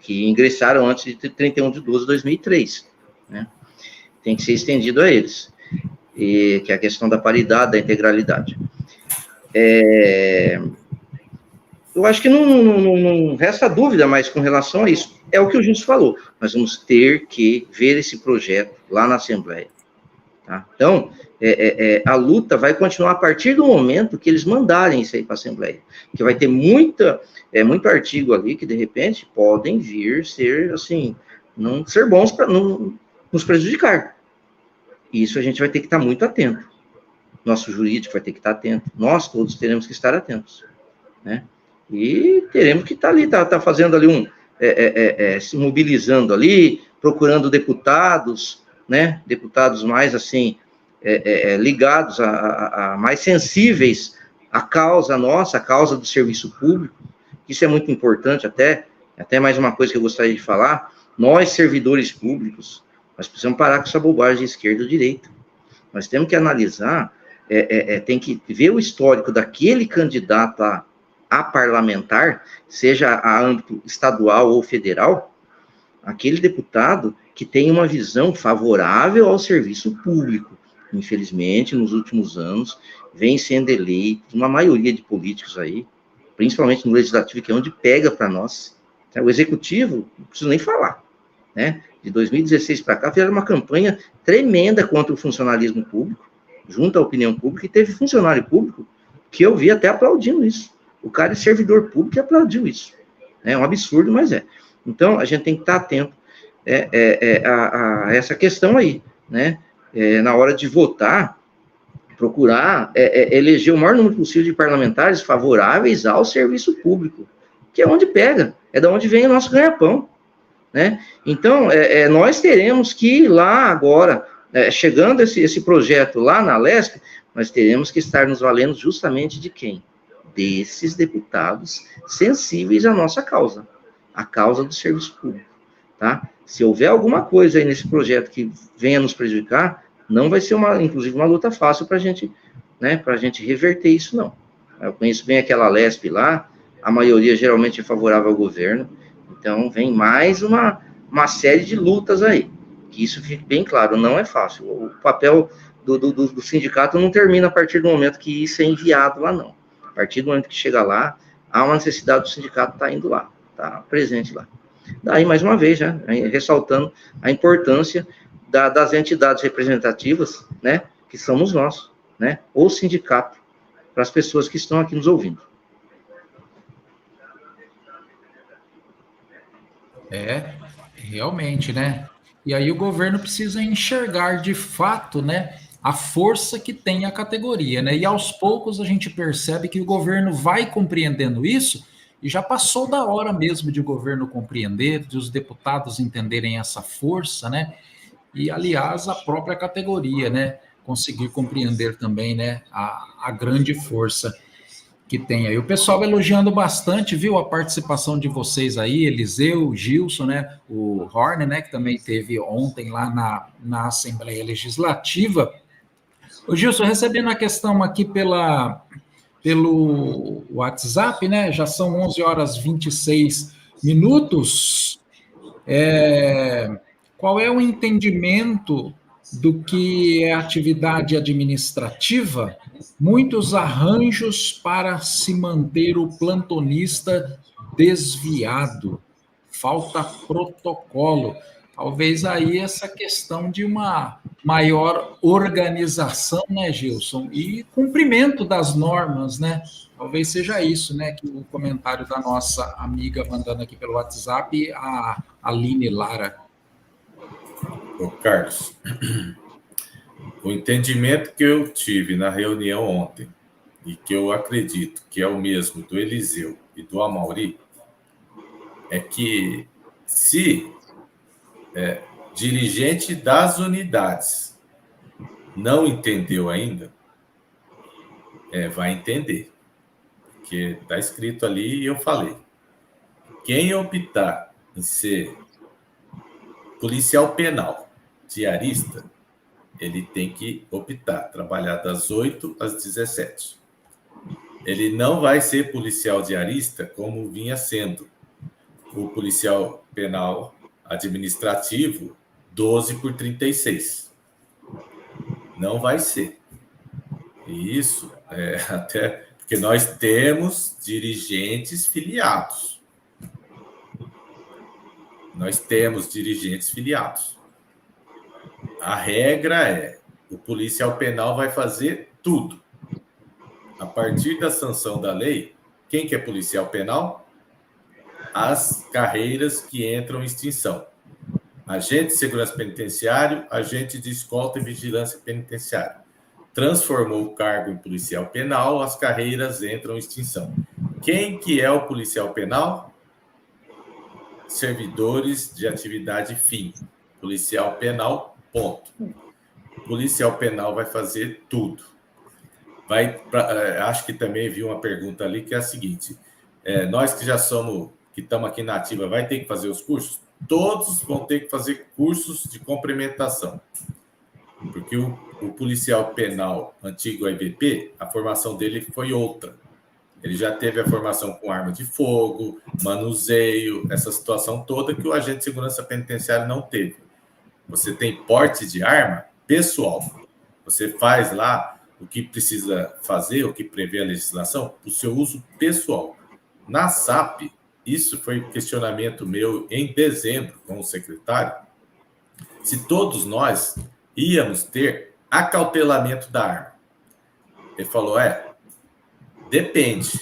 que ingressaram antes de 31 de 12 de 2003, né, tem que ser estendido a eles, e que é a questão da paridade, da integralidade. Eu acho que não resta dúvida mais com relação a isso. É o que o Gilson falou, nós vamos ter que ver esse projeto lá na Assembleia. Tá? Então, a luta vai continuar a partir do momento que eles mandarem isso aí para a Assembleia, porque vai ter muito artigo ali que, de repente, podem vir ser, assim, não ser bons para nos prejudicar. E isso a gente vai ter que estar muito atento. Nosso jurídico vai ter que estar atento. Nós todos teremos que estar atentos, né? E teremos que estar ali, tá fazendo ali se mobilizando ali, procurando deputados, né? Deputados mais, assim, ligados mais sensíveis a causa nossa, a causa do serviço público, isso é muito importante, até mais uma coisa que eu gostaria de falar, nós, servidores públicos, nós precisamos parar com essa bobagem de esquerda ou direita. Nós temos que analisar, tem que ver o histórico daquele candidato a parlamentar, seja a âmbito estadual ou federal, aquele deputado que tem uma visão favorável ao serviço público. Infelizmente, nos últimos anos, vem sendo eleito uma maioria de políticos aí, principalmente no legislativo, que é onde pega para nós. O executivo, não preciso nem falar, né? De 2016 para cá, fizeram uma campanha tremenda contra o funcionalismo público, junto à opinião pública, e teve funcionário público que eu vi até aplaudindo isso. O cara é servidor público e aplaudiu isso. É um absurdo, mas é. Então, a gente tem que estar atento a essa questão aí, né? Na hora de votar, procurar eleger o maior número possível de parlamentares favoráveis ao serviço público, que é onde pega, é da onde vem o nosso ganha-pão, né? Então, nós teremos que ir lá agora, chegando esse projeto lá na Lesp, nós teremos que estar nos valendo justamente de quem? Desses deputados sensíveis à nossa causa, a causa do serviço público, tá? Se houver alguma coisa aí nesse projeto que venha nos prejudicar, não vai ser, inclusive, uma luta fácil para a gente, né, para a gente reverter isso, não. Eu conheço bem aquela Lesp lá, a maioria geralmente é favorável ao governo, então vem mais uma série de lutas aí, que isso fique bem claro, não é fácil. O papel do sindicato não termina a partir do momento que isso é enviado lá, não. A partir do momento que chega lá, há uma necessidade do sindicato estar indo lá, estar presente lá. Daí, mais uma vez, né, ressaltando a importância das entidades representativas, né, que somos nós, né, ou sindicato, para as pessoas que estão aqui nos ouvindo. Realmente, né? E aí o governo precisa enxergar de fato, né, a força que tem a categoria, né? E aos poucos a gente percebe que o governo vai compreendendo isso, e já passou da hora mesmo de o governo compreender, de os deputados entenderem essa força, né? E, aliás, a própria categoria, né? Conseguir compreender também, né, a grande força que tem aí. O pessoal elogiando bastante, viu, a participação de vocês aí, Eliseu, Gilson, né, o Horner, né, que também teve ontem lá na Assembleia Legislativa. O Gilson, recebendo a questão aqui pelo WhatsApp, né, já são 11h26. Qual é o entendimento do que é atividade administrativa? Muitos arranjos para se manter o plantonista desviado. Falta protocolo. Talvez aí essa questão de uma maior organização, né, Gilson? E cumprimento das normas, né? Talvez seja isso, né? Que o comentário da nossa amiga mandando aqui pelo WhatsApp, a Aline Lara. Ô, Carlos, o entendimento que eu tive na reunião ontem, e que eu acredito que é o mesmo do Eliseu e do Amauri, é que se dirigente das unidades não entendeu ainda, vai entender. Porque está escrito ali e eu falei. Quem optar em ser policial penal, diarista, ele tem que optar, trabalhar das 8 às 17. Ele não vai ser policial diarista como vinha sendo o policial penal administrativo 12/36. Não vai ser. E isso até porque nós temos dirigentes filiados. Nós temos dirigentes filiados. A regra é: o policial penal vai fazer tudo. A partir da sanção da lei, quem que é policial penal? As carreiras que entram em extinção. Agente de segurança penitenciário, agente de escolta e vigilância penitenciária. Transformou o cargo em policial penal, as carreiras entram em extinção. Quem que é o policial penal? Servidores de atividade fim. Policial penal, ponto. Policial penal vai fazer tudo. acho que também vi uma pergunta ali que é a seguinte: nós que já somos, que estamos aqui na ativa, vai ter que fazer os cursos? Todos vão ter que fazer cursos de complementação, porque o policial penal antigo IVP, a formação dele foi outra. Ele já teve a formação com arma de fogo, manuseio, essa situação toda que o agente de segurança penitenciária não teve. Você tem porte de arma pessoal. Você faz lá o que precisa fazer, o que prevê a legislação, o seu uso pessoal. Na SAP, isso foi um questionamento meu em dezembro com o secretário, se todos nós íamos ter acautelamento da arma. Ele falou, depende.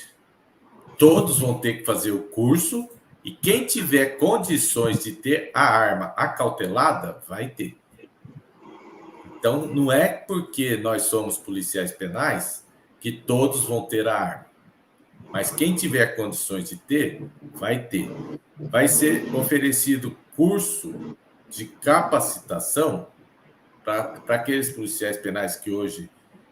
Todos vão ter que fazer o curso e quem tiver condições de ter a arma acautelada, vai ter. Então, não é porque nós somos policiais penais que todos vão ter a arma. Mas quem tiver condições de ter, vai ter. Vai ser oferecido curso de capacitação para aqueles policiais penais que hoje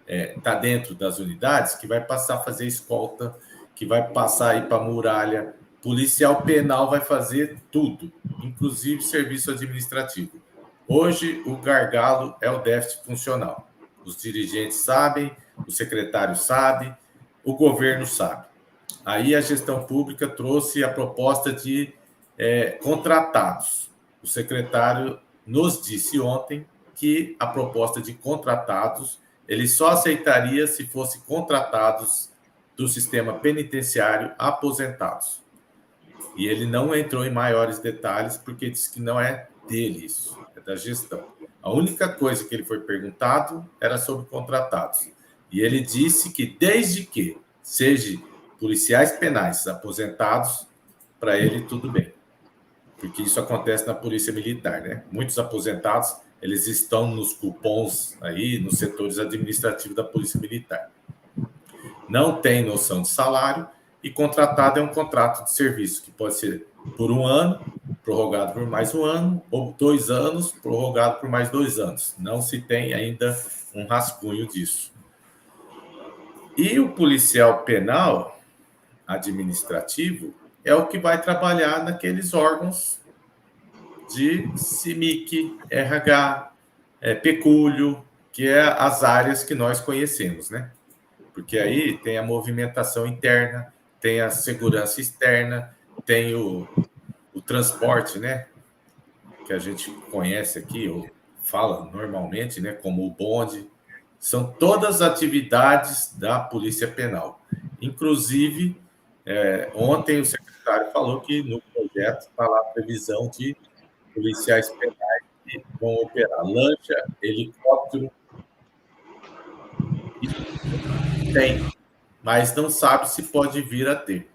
está dentro das unidades, que vai passar a fazer escolta, que vai passar a ir para a muralha. Policial penal vai fazer tudo, inclusive serviço administrativo. Hoje, o gargalo é o déficit funcional. Os dirigentes sabem, o secretário sabe, o governo sabe. Aí a gestão pública trouxe a proposta de contratados. O secretário nos disse ontem que a proposta de contratados ele só aceitaria se fosse contratados do sistema penitenciário aposentados. E ele não entrou em maiores detalhes porque disse que não é dele isso, é da gestão. A única coisa que ele foi perguntado era sobre contratados. E ele disse que desde que seja policiais penais aposentados, para ele tudo bem. Porque isso acontece na Polícia Militar, né? Muitos aposentados, eles estão nos cupons aí, nos setores administrativos da Polícia Militar. Não tem noção de salário e contratado é um contrato de serviço, que pode ser por 1 ano, prorrogado por mais 1 ano, ou 2 anos, prorrogado por mais 2 anos. Não se tem ainda um rascunho disso. E o policial penal administrativo é o que vai trabalhar naqueles órgãos de CIMIC, RH, pecúlio, que é as áreas que nós conhecemos, né? Porque aí tem a movimentação interna, tem a segurança externa, tem o transporte, né? Que a gente conhece aqui, ou fala normalmente, né? Como o bonde. São todas atividades da Polícia Penal. Inclusive, ontem o secretário falou que no projeto está lá a previsão de policiais penais que vão operar lancha, helicóptero. Tem, mas não sabe se pode vir a ter,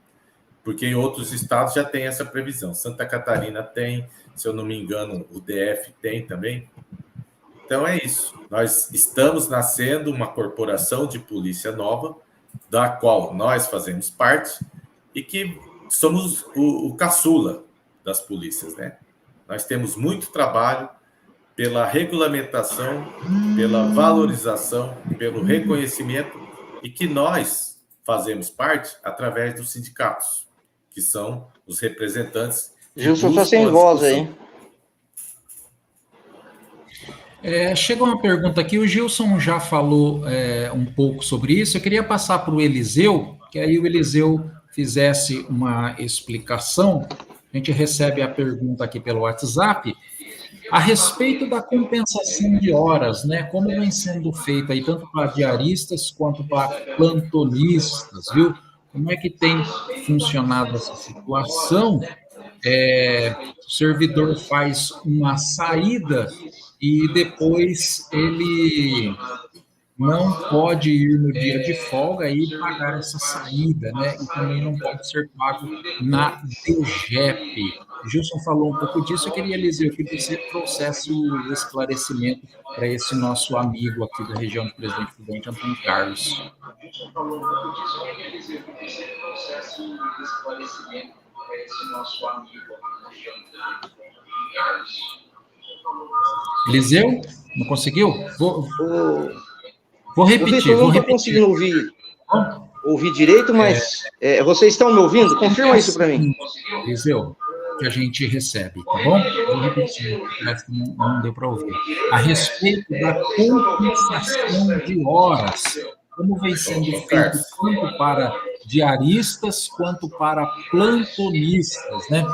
porque em outros estados já tem essa previsão. Santa Catarina tem, se eu não me engano, o DF tem também. Então é isso. Nós estamos nascendo uma corporação de polícia nova, da qual nós fazemos parte e que somos o caçula das polícias, né? Nós temos muito trabalho pela regulamentação, pela valorização, pelo reconhecimento e que nós fazemos parte através dos sindicatos, que são os representantes. Gilson está sem voz aí. Chegou uma pergunta aqui, o Gilson já falou um pouco sobre isso, eu queria passar para o Eliseu, que aí o Eliseu fizesse uma explicação. A gente recebe a pergunta aqui pelo WhatsApp, a respeito da compensação de horas, né? Como vem sendo feito aí, tanto para diaristas quanto para plantonistas, viu? Como é que tem funcionado essa situação? O servidor faz uma saída e depois ele não pode ir no dia de folga e pagar essa saída, né? E também não pode ser pago na DGEP. Gilson falou um pouco disso, eu queria, Eliseu, que você trouxesse o esclarecimento para esse nosso amigo aqui da região do Presidente Prudente, Antônio Carlos. Gilson falou um pouco disso, eu queria, Eliseu, que você trouxesse o esclarecimento para esse nosso amigo aqui da região do Presidente Prudente, Antônio Carlos. Eliseu, não conseguiu? Vou Vou repetir. Eu não estou conseguindo ouvir direito, mas vocês estão me ouvindo? Confirma isso para mim. Eliseu, que a gente recebe, tá bom? Vou repetir, parece que não deu para ouvir. A respeito da compensação de horas, como vem sendo feito tanto para diaristas quanto para plantonistas, né?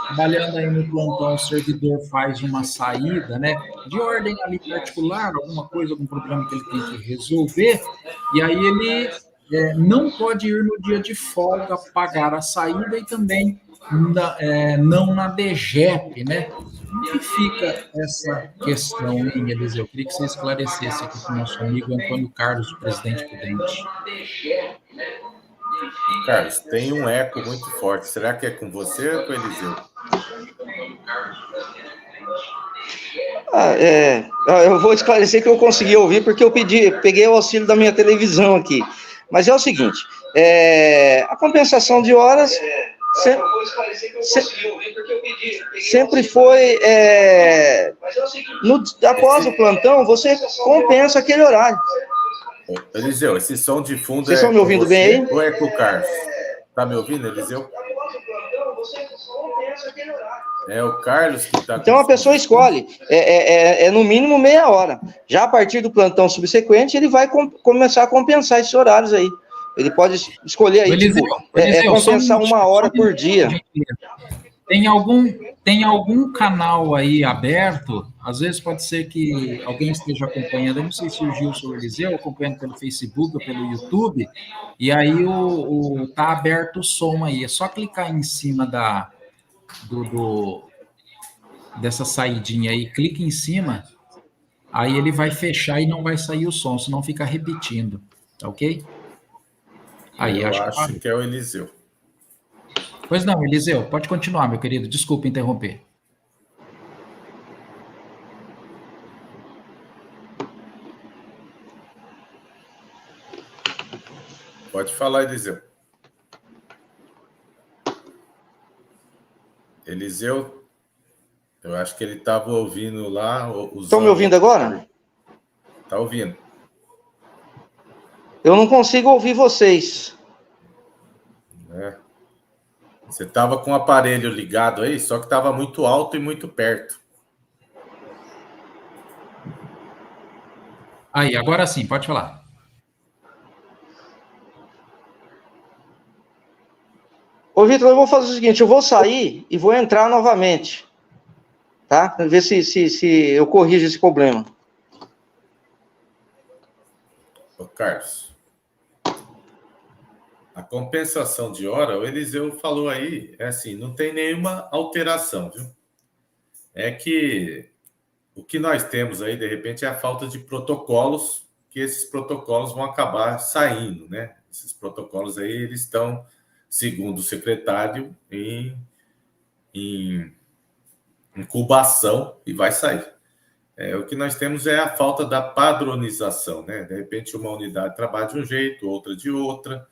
Trabalhando aí no plantão, o servidor faz uma saída, né? De ordem ali particular, alguma coisa, algum problema que ele tem que resolver, e aí ele não pode ir no dia de folga pagar a saída e também não na DGEP, né? Como que fica essa questão, hein, Eliseu? Eu queria que você esclarecesse aqui com o nosso amigo Antônio Carlos, o presidente prudente. Carlos, tem um eco muito forte. Será que é com você ou com o Eliseu? Eu vou esclarecer que eu consegui ouvir porque eu peguei o auxílio da minha televisão aqui. Mas é o seguinte, a compensação de horas sempre foi, após o plantão, você compensa aquele horário. Eliseu, esse som de fundo Vocês estão me ouvindo bem aí? Ou é com o Carlos? Tá me ouvindo, Eliseu? É o Carlos que está... Então a pessoa escolhe, no mínimo meia hora. Já a partir do plantão subsequente, ele vai começar a compensar esses horários aí. Ele pode escolher aí, Eliseu, compensar uma hora por dia. Tem algum canal aí aberto? Às vezes pode ser que alguém esteja acompanhando, eu não sei se o Gilson ou o Eliseu, acompanhando pelo Facebook ou pelo YouTube, e aí tá aberto o som aí. É só clicar em cima dessa saidinha aí, clica em cima, aí ele vai fechar e não vai sair o som, senão fica repetindo, tá ok? Aí, eu acho que é o Eliseu. Pois não, Eliseu, pode continuar, meu querido, desculpa interromper. Pode falar, Eliseu. Eliseu, eu acho que ele estava ouvindo lá... Estão me ouvindo agora? Está ouvindo. Eu não consigo ouvir vocês. Você estava com o aparelho ligado aí, só que estava muito alto e muito perto. Aí, agora sim, pode falar. Ô, Vitor, eu vou fazer o seguinte, eu vou sair e vou entrar novamente, tá? Ver se eu corrijo esse problema. Ô, Carlos, a compensação de hora, o Eliseu falou aí, assim, não tem nenhuma alteração, viu? É que o que nós temos aí, de repente, é a falta de protocolos, que esses protocolos vão acabar saindo, né? Esses protocolos aí, eles estão, segundo o secretário, em incubação e vai sair. O que nós temos é a falta da padronização, né? De repente, uma unidade trabalha de um jeito, outra de outra,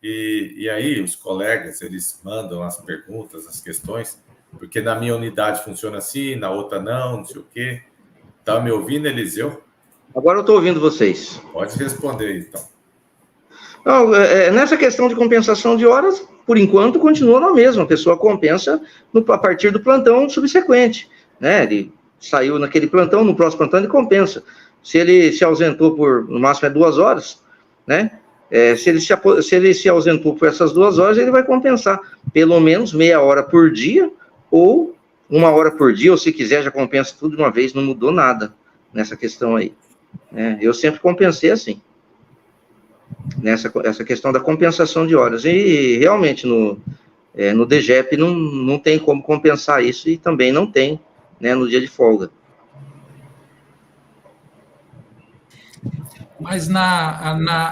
e aí os colegas, eles mandam as perguntas, as questões, porque na minha unidade funciona assim, na outra não sei o quê. Tá me ouvindo, Eliseu? Agora eu estou ouvindo vocês. Pode responder, então. Não, nessa questão de compensação de horas, por enquanto, continua na mesma. A pessoa compensa a partir do plantão subsequente, né? Ele saiu naquele plantão, no próximo plantão ele compensa. Se ele se ausentou por, no máximo, 2 horas, né? Se ele se ausentou por essas 2 horas, ele vai compensar pelo menos meia hora por dia, ou 1 hora por dia, ou se quiser já compensa tudo de uma vez, não mudou nada nessa questão aí. Eu sempre compensei assim, essa questão da compensação de horas, e realmente no DGEP não tem como compensar isso, e também não tem, né, no dia de folga. Mas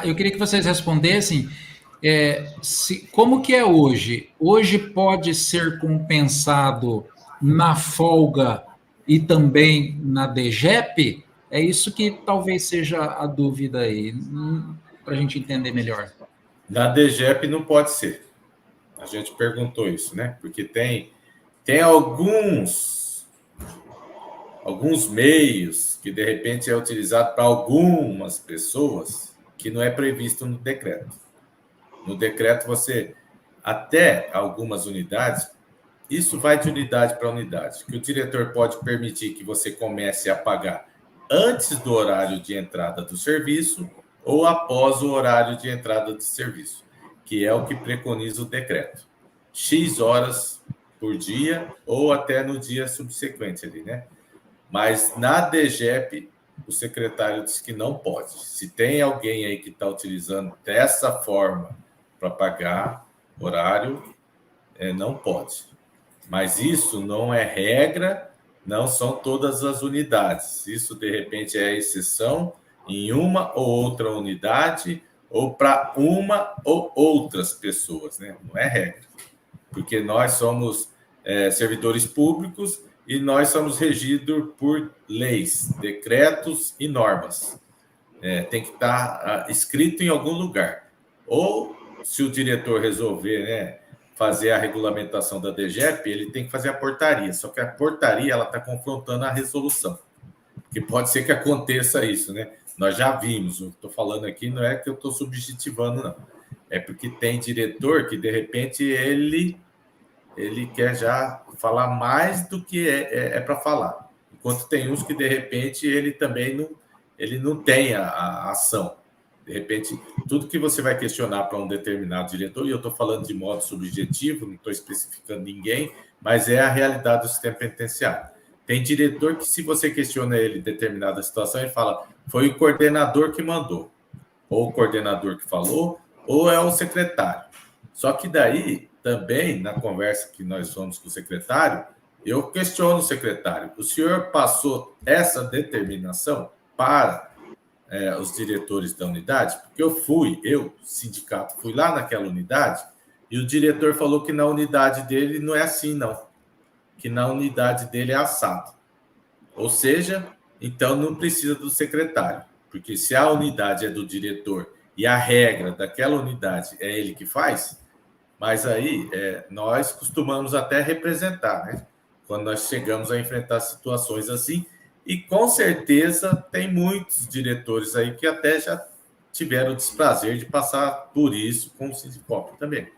eu queria que vocês respondessem, como que é hoje? Hoje pode ser compensado na folga e também na DGEP? É isso que talvez seja a dúvida aí, para a gente entender melhor. Na DGEP não pode ser. A gente perguntou isso, né? Porque tem alguns meios que de repente é utilizado para algumas pessoas que não é previsto no decreto. No decreto, você, até algumas unidades, isso vai de unidade para unidade, que o diretor pode permitir que você comece a pagar antes do horário de entrada do serviço ou após o horário de entrada do serviço, que é o que preconiza o decreto. X horas por dia ou até no dia subsequente ali, né? Mas na DGEP, o secretário disse que não pode. Se tem alguém aí que está utilizando dessa forma para pagar horário, não pode. Mas isso não é regra, não são todas as unidades. Isso, de repente, é exceção em uma ou outra unidade ou para uma ou outras pessoas, né? Não é regra. Porque nós somos servidores públicos e nós somos regidos por leis, decretos e normas. Tem que estar escrito em algum lugar. Ou, se o diretor resolver, né, fazer a regulamentação da DGEP, ele tem que fazer a portaria. Só que a portaria está confrontando a resolução. Que pode ser que aconteça isso, né? Nós já vimos, eu estou falando aqui, não é que eu estou subjetivando, não. É porque tem diretor que, de repente, ele quer já falar mais do que é para falar. Enquanto tem uns que, de repente, ele também não tem a ação. De repente, tudo que você vai questionar para um determinado diretor, e eu estou falando de modo subjetivo, não estou especificando ninguém, mas é a realidade do sistema penitenciário. Tem diretor que, se você questiona ele em determinada situação, ele fala, foi o coordenador que mandou, ou o coordenador que falou, ou é o secretário. Só que daí, também, na conversa que nós fomos com o secretário, eu questiono o secretário. O senhor passou essa determinação para os diretores da unidade? Porque eu, sindicato, fui lá naquela unidade e o diretor falou que na unidade dele não é assim, não. Que na unidade dele é assado. Ou seja, então não precisa do secretário. Porque se a unidade é do diretor e a regra daquela unidade é ele que faz, mas aí nós costumamos até representar, né? Quando nós chegamos a enfrentar situações assim, e com certeza tem muitos diretores aí que até já tiveram o desprazer de passar por isso com o Sindicop também.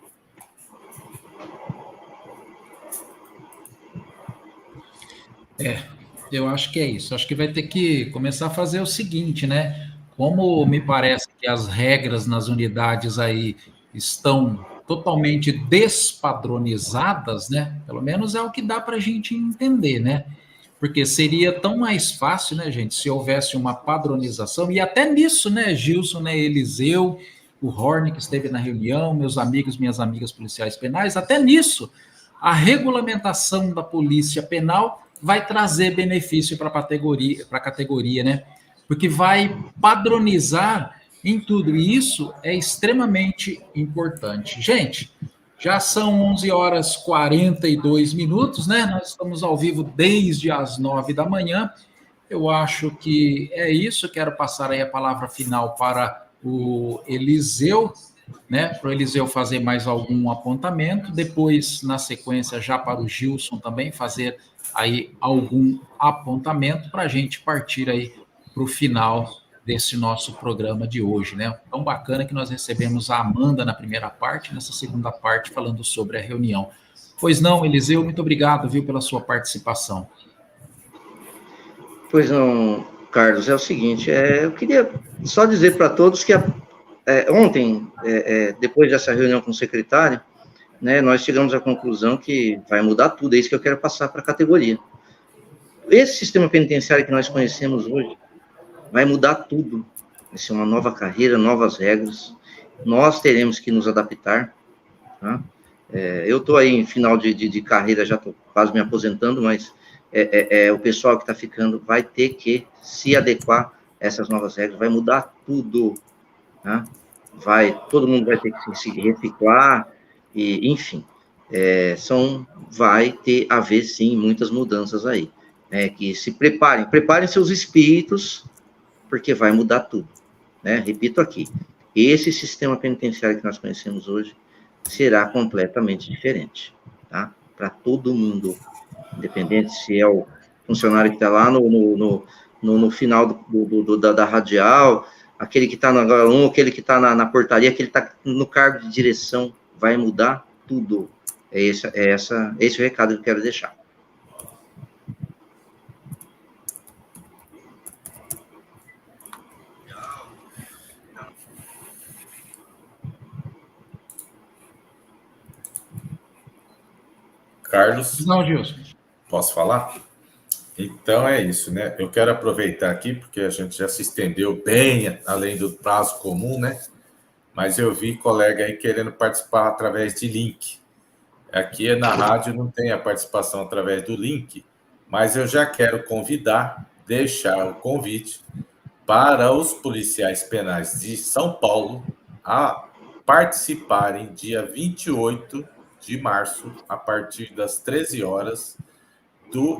Eu acho que é isso. Acho que vai ter que começar a fazer o seguinte, né? Como me parece que as regras nas unidades aí estão totalmente despadronizadas, né? Pelo menos é o que dá para a gente entender, né? Porque seria tão mais fácil, né, gente, se houvesse uma padronização, e até nisso, né, Gilson, né, Eliseu, o Horn, que esteve na reunião, meus amigos, minhas amigas policiais penais, até nisso, a regulamentação da polícia penal vai trazer benefício para a categoria, né? Porque vai padronizar em tudo, e isso é extremamente importante. Gente, já são 11 horas 42 minutos, né? Nós estamos ao vivo desde as 9 da manhã. Eu acho que é isso. Quero passar aí a palavra final para o Eliseu, né? Para o Eliseu fazer mais algum apontamento. Depois, na sequência, já para o Gilson também fazer aí algum apontamento para a gente partir aí para o final desse nosso programa de hoje, né? Tão bacana que nós recebemos a Amanda na primeira parte, nessa segunda parte falando sobre a reunião. Pois não, Eliseu, muito obrigado, viu, pela sua participação. Pois não, Carlos, é o seguinte, eu queria só dizer para todos que ontem, depois dessa reunião com o secretário, né, nós chegamos à conclusão que vai mudar tudo, é isso que eu quero passar para a categoria. Esse sistema penitenciário que nós conhecemos hoje, vai mudar tudo. Vai ser uma nova carreira, novas regras. Nós teremos que nos adaptar. Tá? Eu estou aí em final de carreira, já estou quase me aposentando, mas o pessoal que está ficando vai ter que se adequar a essas novas regras. Vai mudar tudo. Tá? Todo mundo vai ter que se reciclar, e, enfim. Vai ter a ver, sim, muitas mudanças aí. Que se preparem seus espíritos, porque vai mudar tudo, né? Repito aqui, esse sistema penitenciário que nós conhecemos hoje será completamente diferente, tá? Para todo mundo, independente se é o funcionário que está lá no final da radial, aquele que está no H1, aquele que está na portaria, aquele que está no cargo de direção, vai mudar tudo. Esse é o recado que eu quero deixar. Carlos? Não, Gilson. Posso falar? Então é isso, né? Eu quero aproveitar aqui, porque a gente já se estendeu bem além do prazo comum, né? Mas eu vi colega aí querendo participar através de link. Aqui na rádio não tem a participação através do link, mas eu já quero deixar o convite para os policiais penais de São Paulo a participarem dia 28 de março, a partir das 13 horas,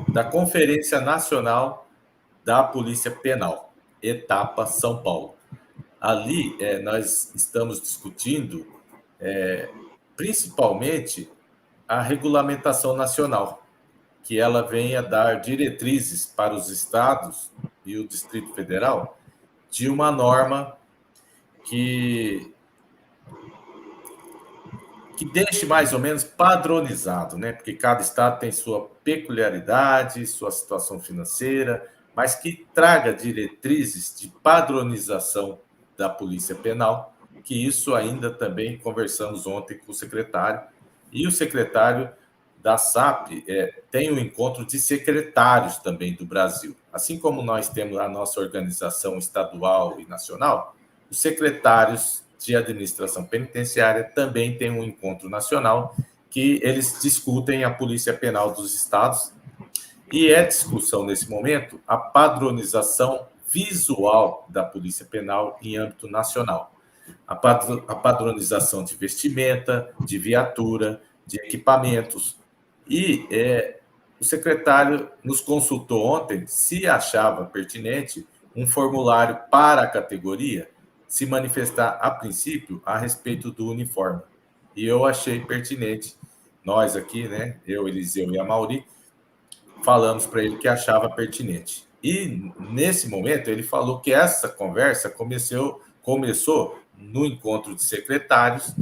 da Conferência Nacional da Polícia Penal, etapa São Paulo. Ali, nós estamos discutindo, principalmente, a regulamentação nacional, que ela venha dar diretrizes para os estados e o Distrito Federal de uma norma que deixe mais ou menos padronizado, né? Porque cada estado tem sua peculiaridade, sua situação financeira, mas que traga diretrizes de padronização da Polícia Penal, que isso ainda também conversamos ontem com o secretário, e o secretário da SAP tem um encontro de secretários também do Brasil. Assim como nós temos a nossa organização estadual e nacional, os secretários de administração penitenciária também têm um encontro nacional que eles discutem a polícia penal dos estados, e discussão nesse momento a padronização visual da polícia penal em âmbito nacional. A padronização de vestimenta, de viatura, de equipamentos. E o secretário nos consultou ontem se achava pertinente um formulário para a categoria se manifestar, a princípio, a respeito do uniforme. E eu achei pertinente. Nós aqui, né, eu, Eliseu e a Mauri, falamos para ele que achava pertinente. E, nesse momento, ele falou que essa conversa começou no encontro de secretários,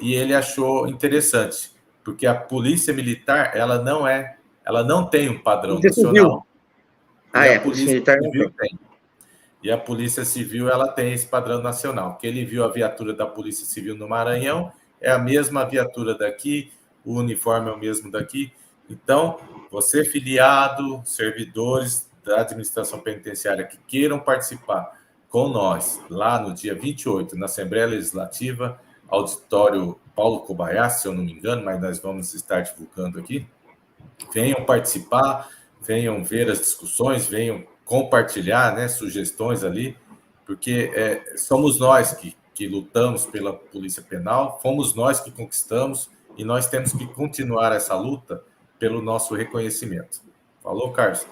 e ele achou interessante, porque a Polícia Militar, ela não tem um padrão nacional. A Polícia Militar Civil tem. E a Polícia Civil, ela tem esse padrão nacional, que ele viu a viatura da Polícia Civil no Maranhão, é a mesma viatura daqui, o uniforme é o mesmo daqui. Então, você filiado, servidores da administração penitenciária que queiram participar com nós, lá no dia 28, na Assembleia Legislativa, auditório Paulo Kobayashi, se eu não me engano, mas nós vamos estar divulgando aqui, venham participar, venham ver as discussões, venham compartilhar, né, sugestões ali, porque somos nós que lutamos pela Polícia Penal, fomos nós que conquistamos, e nós temos que continuar essa luta pelo nosso reconhecimento. Falou, Carlos?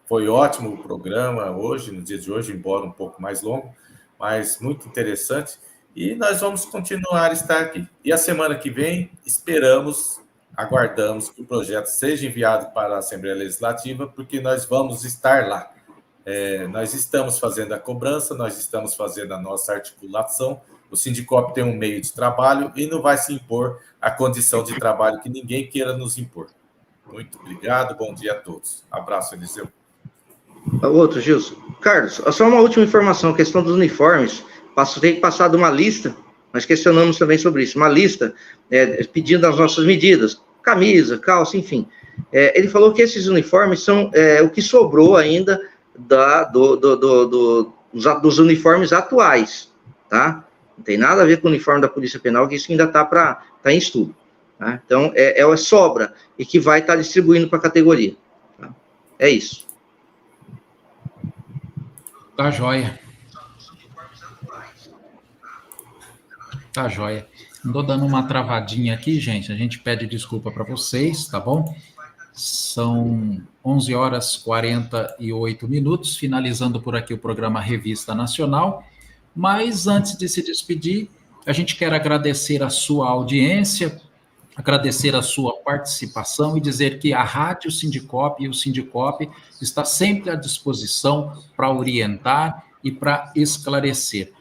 Foi ótimo o programa hoje, no dia de hoje, embora um pouco mais longo, mas muito interessante, e nós vamos continuar a estar aqui. E a semana que vem, aguardamos que o projeto seja enviado para a Assembleia Legislativa, porque nós vamos estar lá. Nós estamos fazendo a cobrança, nós estamos fazendo a nossa articulação, o Sindicop tem um meio de trabalho e não vai se impor a condição de trabalho que ninguém queira nos impor. Muito obrigado, bom dia a todos. Abraço, Eliseu. Outro, Gilson. Carlos, só uma última informação, a questão dos uniformes. Tem passado uma lista, nós questionamos também sobre isso, uma lista pedindo as nossas medidas, camisa, calça, enfim. Ele falou que esses uniformes são o que sobrou ainda dos uniformes atuais, tá? Não tem nada a ver com o uniforme da Polícia Penal, que isso ainda está em estudo. Tá? Então, é sobra e que vai estar distribuindo para a categoria. Tá? É isso. Tá joia. Tá joia. Estou dando uma travadinha aqui, gente. A gente pede desculpa para vocês, tá bom? São 11 horas 48 minutos, finalizando por aqui o programa Revista Nacional. Mas antes de se despedir, a gente quer agradecer a sua audiência, agradecer a sua participação e dizer que a Rádio Sindicop e o Sindicop está sempre à disposição para orientar e para esclarecer.